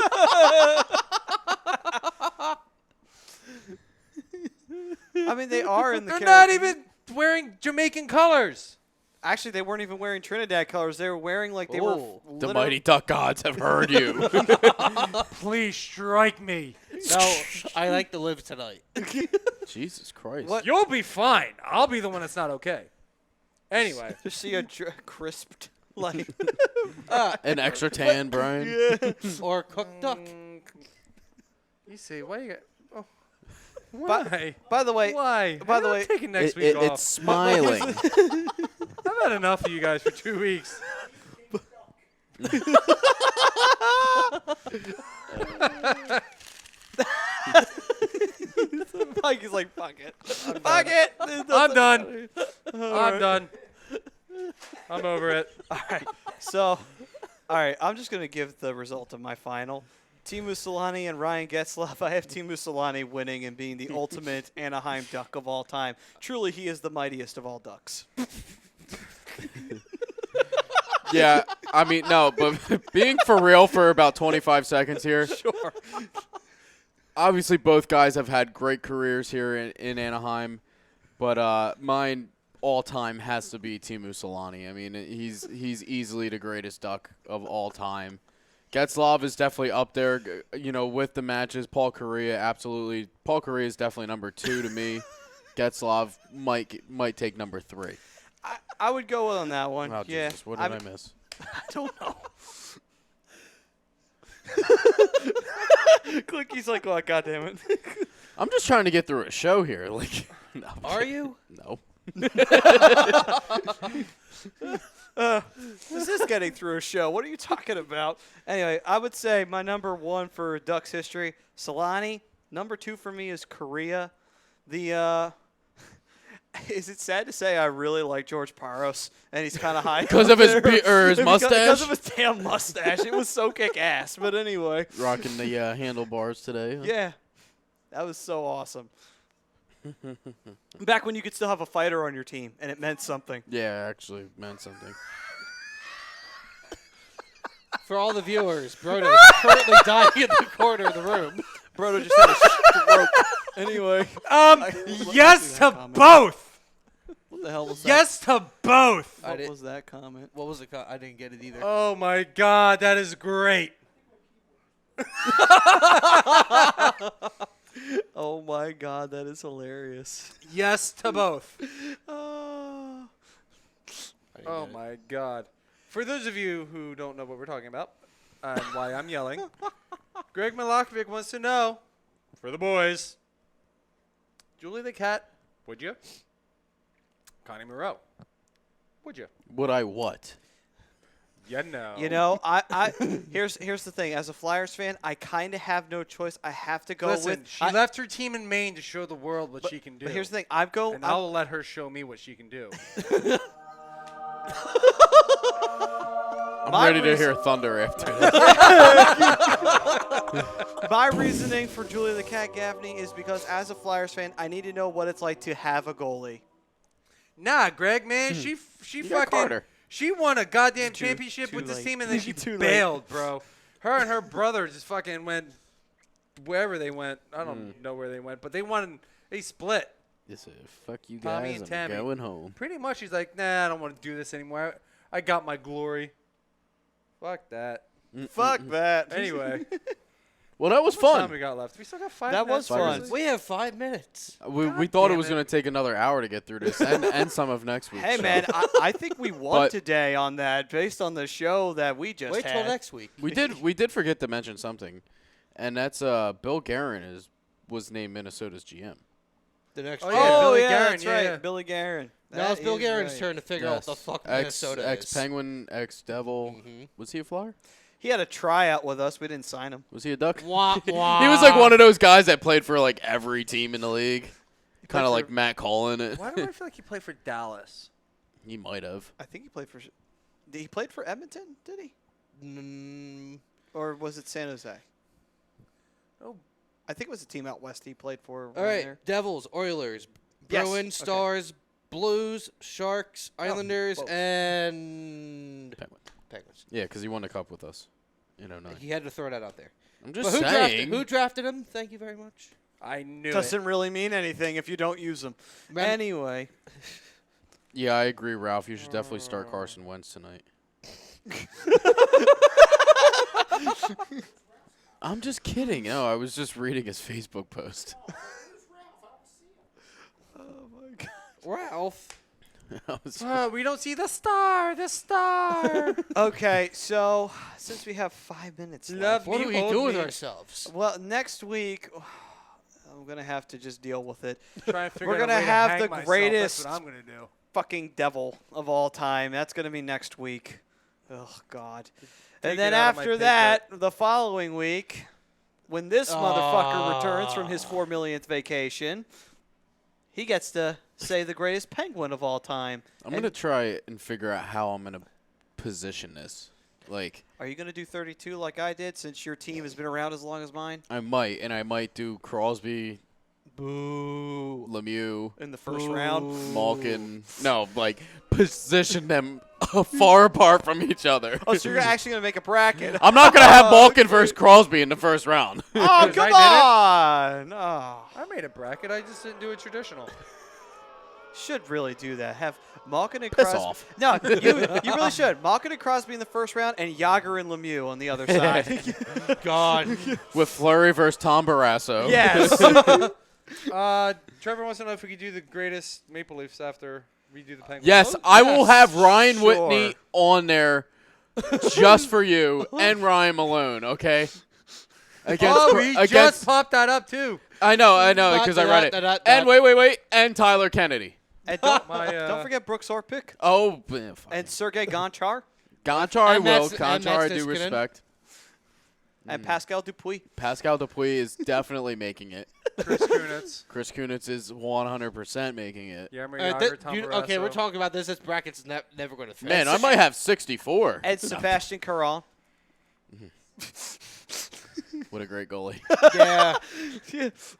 I mean, they are in the. They're not even wearing Jamaican colors. Actually, they weren't even wearing Trinidad colors. They were wearing like they were. The mighty duck gods have heard you. Please strike me. No, I like to live tonight. Jesus Christ. What? You'll be fine. I'll be the one that's not okay. Anyway. Just see a crisped like. An extra tan, Brian. Or cooked duck. You see, why you got... Oh. By- Why? By the way, Why? by the I'm way- taking next week off. It's smiling. I've had enough of you guys for 2 weeks. Mike is like, fuck it. Fuck it. I'm done. I'm done. I'm over it. All right. So, all right. I'm just going to give the result of my final. Teemu Solani and Ryan Getzlaf. I have Teemu Solani winning and being the ultimate Anaheim Duck of all time. Truly, he is the mightiest of all ducks. Yeah, I mean, no, but being for real for about 25 seconds here. Sure. Obviously, both guys have had great careers here in Anaheim, but mine all-time has to be Teemu Solani. I mean, he's easily the greatest Duck of all time. Getzlaf is definitely up there, with the matches. Paul Kariya, absolutely. Paul Kariya is definitely number 2 to me. Getzlaf might take number 3. I would go on that one. Oh, yeah. Jesus, what did I miss? I don't know. Clicky's like, oh, God damn it. I'm just trying to get through a show here. Like, no. Are you? No. This is getting through a show. What are you talking about? Anyway, I would say my number 1 for Ducks history, Solani. Number 2 for me is Kariya. Is it sad to say I really like George Paros, and he's kind of high Because of his mustache? Because of his damn mustache. It was so kick-ass. But anyway. Rocking the handlebars today. Huh? Yeah. That was so awesome. Back when you could still have a fighter on your team, and it meant something. Yeah, actually meant something. For all the viewers, Brodo is currently dying in the corner of the room. Brodo just had a stroke. Anyway. Yes to both. What the hell was that? Yes to both. What was that comment? What was it? I didn't get it either. Oh my God, that is great. Oh my God, that is hilarious. Yes to both. Oh. Oh my God. For those of you who don't know what we're talking about and why I'm yelling, Greg Milakovic wants to know, for the boys, Julie the Cat, would you? Connie Moreau, would you? Would I what? Yeah, no. You know, I here's the thing. As a Flyers fan, I kind of have no choice. I have to go Listen, with. she left her team in Maine to show the world what she can do. But here's the thing. I'm going. And I'll let her show me what she can do. I'm ready to hear thunder after this. My reasoning for Julia the Cat Gaffney is because as a Flyers fan, I need to know what it's like to have a goalie. Nah, Greg, man, she got fucking Carter. she won a goddamn Too- championship too with this late. team, and then she Too late. bailed, bro. Her and her brother just fucking went wherever they went. I don't know where they went, but they won. They split. Yes, sir. Fuck you Tommy guys. and I'm Tammy. going home. Pretty much, she's like, nah, I don't want to do this anymore. I got my glory. Fuck that. Fuck that. Anyway, Well, that was what time fun. we got left? We still got 5 That minutes. was fun. seriously? We have 5 minutes. We thought it damn was it. going to take another hour to get through this and some of next week. Hey man, I think we won today on that based on the show that we just Wait had. till next week. we did forget to mention something, and that's Bill Guerin was named Minnesota's GM. The next Oh, year. yeah, Oh Billy yeah, Guerin, that's yeah, right, yeah. Billy Guerin. Now it's Bill That is Guerin's right. turn to figure out what the fuck Minnesota is. Ex-Penguin, ex-Devil. Was he a Flyer? He had a tryout with us. We didn't sign him. Was he a Duck? Wah, wah. He was like one of those guys that played for like every team in the league. Kind for- of like Matt Cullen. Why do I feel like he played for Dallas? He might have. I think he played for. He played for Edmonton, did he? Or was it San Jose? Oh. I think it was a team out west he played for. All right, There. Devils, Oilers, Yes, Bruins, okay. Stars, Blues, Sharks, Islanders, both. and Penguin. Penguins. Yeah, because he won the cup with us in 09. He had to throw that out there. I'm But just who saying. drafted him? Thank you very much. I knew it. Doesn't really mean anything if you don't use them. Anyway, Yeah, I agree, Ralph. You should definitely start Carson Wentz tonight. I'm just kidding. No, I was just reading his Facebook post. Ralph. I was- Oh, we don't see the star. The star. okay. So since we have 5 minutes Love left, What me, do we hold do with me. ourselves? well, next week I'm gonna have to just deal with it. Try and figure We're out a gonna way to have hang the myself. greatest- That's what I'm gonna do. Fucking devil of all time. That's gonna be next week. Oh God. Take And then it out of my after that, the following week, when this motherfucker returns from his 4 millionth vacation, he gets to say the greatest penguin of all time. I'm And going to try and figure out how I'm going to position this. Like, Are you gonna do 32 like I did since your team has been around as long as mine? I might do Crosby, Boo. Lemieux, In the first round. Malkin. No, like, position them far apart from each other. Oh, so you're actually gonna make a bracket? I'm not going to have Malkin versus Crosby in the first round. Oh, Because come I on! Oh, I made a bracket. I just didn't do it traditional. should really do that. Have Malkin and Piss Crosby. off. No, you really should. Malkin and Crosby in the first round, and Yager and Lemieux on the other side. God. With Fleury versus Tom Barrasso. Yes. Trevor wants to know if we could do the greatest Maple Leafs after we do the Penguins. Yes, Oh, I will yes, have Ryan sure. Whitney on there just for you and Ryan Malone, okay? Oh, we just popped that up too. I know, because I read it. And wait, and Tyler Kennedy. And don't, My, don't forget Brooks Orpik Oh, and Sergei Gonchar Gonchar I And will. Mats- and Gonchar I Mats do Niskanen. respect. and Pascal Dupuis. Pascal Dupuis is definitely making it. Chris Kunitz. Chris Kunitz is 100% making it. Yarmir All right, Yager, Tom okay, we're Barrasso. talking about this. This bracket's never going to fit. Man, I might have 64. And Sebastian Caron. What a great goalie. Yeah.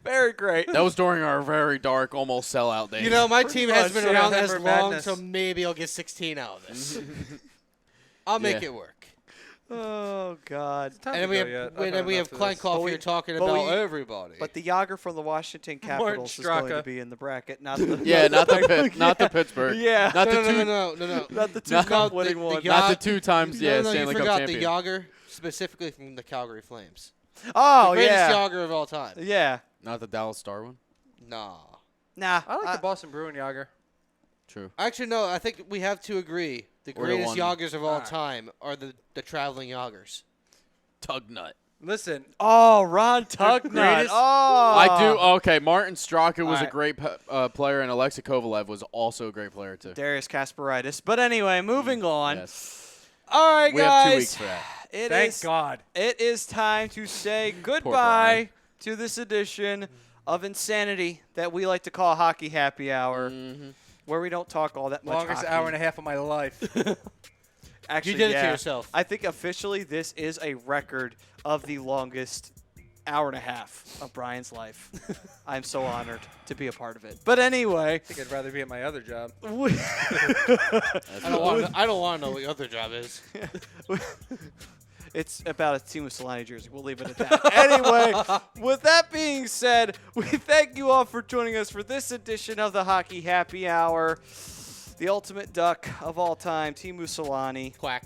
Very great. That was during our very dark, almost sellout days. You know, my team has much, been yeah, around as Denver long, Madness. so maybe I'll get 16 out of this. I'll make Yeah. it work. Oh God. Time And to then we go have, yet. I've then had we have enough of Klein this. Cough But here talking but about we- everybody. But the Yager from the Washington Capitals is going to Straka. be in the bracket, not the Yeah, not the not the Pittsburgh. Yeah. Not no, the two. no. not the two No, cup the- winning the one. Ya- Not the 2 times. Yeah, no, you Stanley Cup forgot champion. the Yager, specifically from the Calgary Flames. Oh The greatest yeah. Yager of all time. Yeah. Not the Dallas Star one. Nah. Nah. I like the Boston Bruin Yager. True. Actually, no. I think we have to agree. The Or the greatest one- Yagers of all Alright. time are the traveling Yagers. Tug nut. Listen, Oh, Ron Tugnut. greatest- Oh. I do. Okay, Martin Straka was a Alright. great player, and Alexei Kovalev was also a great player too. Darius Kasparaitis. But anyway, moving on. Yes. All right, We guys. have 2 weeks for that. thank God. It is time to say Brian. goodbye to this edition of insanity that we like to call Hockey Happy Hour, where we don't talk all that much Longest hockey. hour and a half of my life. Actually, You did it to yeah. yourself. I think officially this is a record of the longest hour and a half of Brian's life. I'm so honored to be a part of it. But anyway, I think I'd rather be at my other job. we- That's I don't want to know what your other job is. it's about a Team Solani jersey. We'll leave it at that. Anyway, with that being said, we thank you all for joining us for this edition of the Hockey Happy Hour. The ultimate duck of all time, Team Solani. Quack.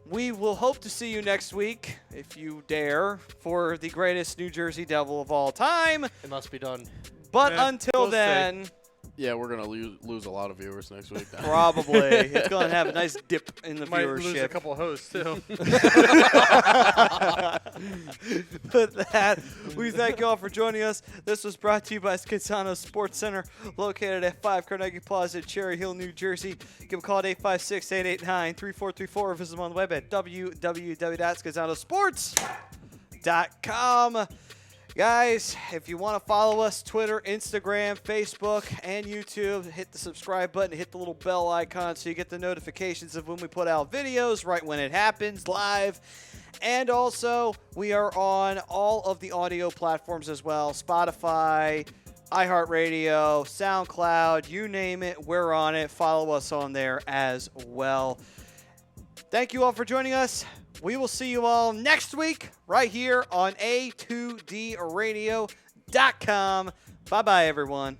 We will hope to see you next week, if you dare, for the greatest New Jersey Devil of all time. It must be done. But Yeah, until we'll see. then, Yeah, we're gonna lose a lot of viewers next week. Then. probably it's going to have a nice dip in the Might lose a viewership. couple of hosts, too. With that, we thank you all for joining us. This was brought to you by Skinsano Sports Center, located at 5 Carnegie Plaza in Cherry Hill, New Jersey. You can call it 856-889-3434 or visit them on the web at www.skinzanosports.com. Guys, if you want to follow us, Twitter, Instagram, Facebook, and YouTube, hit the subscribe button, hit the little bell icon so you get the notifications of when we put out videos right when it happens live. And also, we are on all of the audio platforms as well, Spotify, iHeartRadio, SoundCloud, you name it, we're on it. Follow us on there as well. Thank you all for joining us. We will see you all next week right here on A2DRadio.com. Bye-bye, everyone.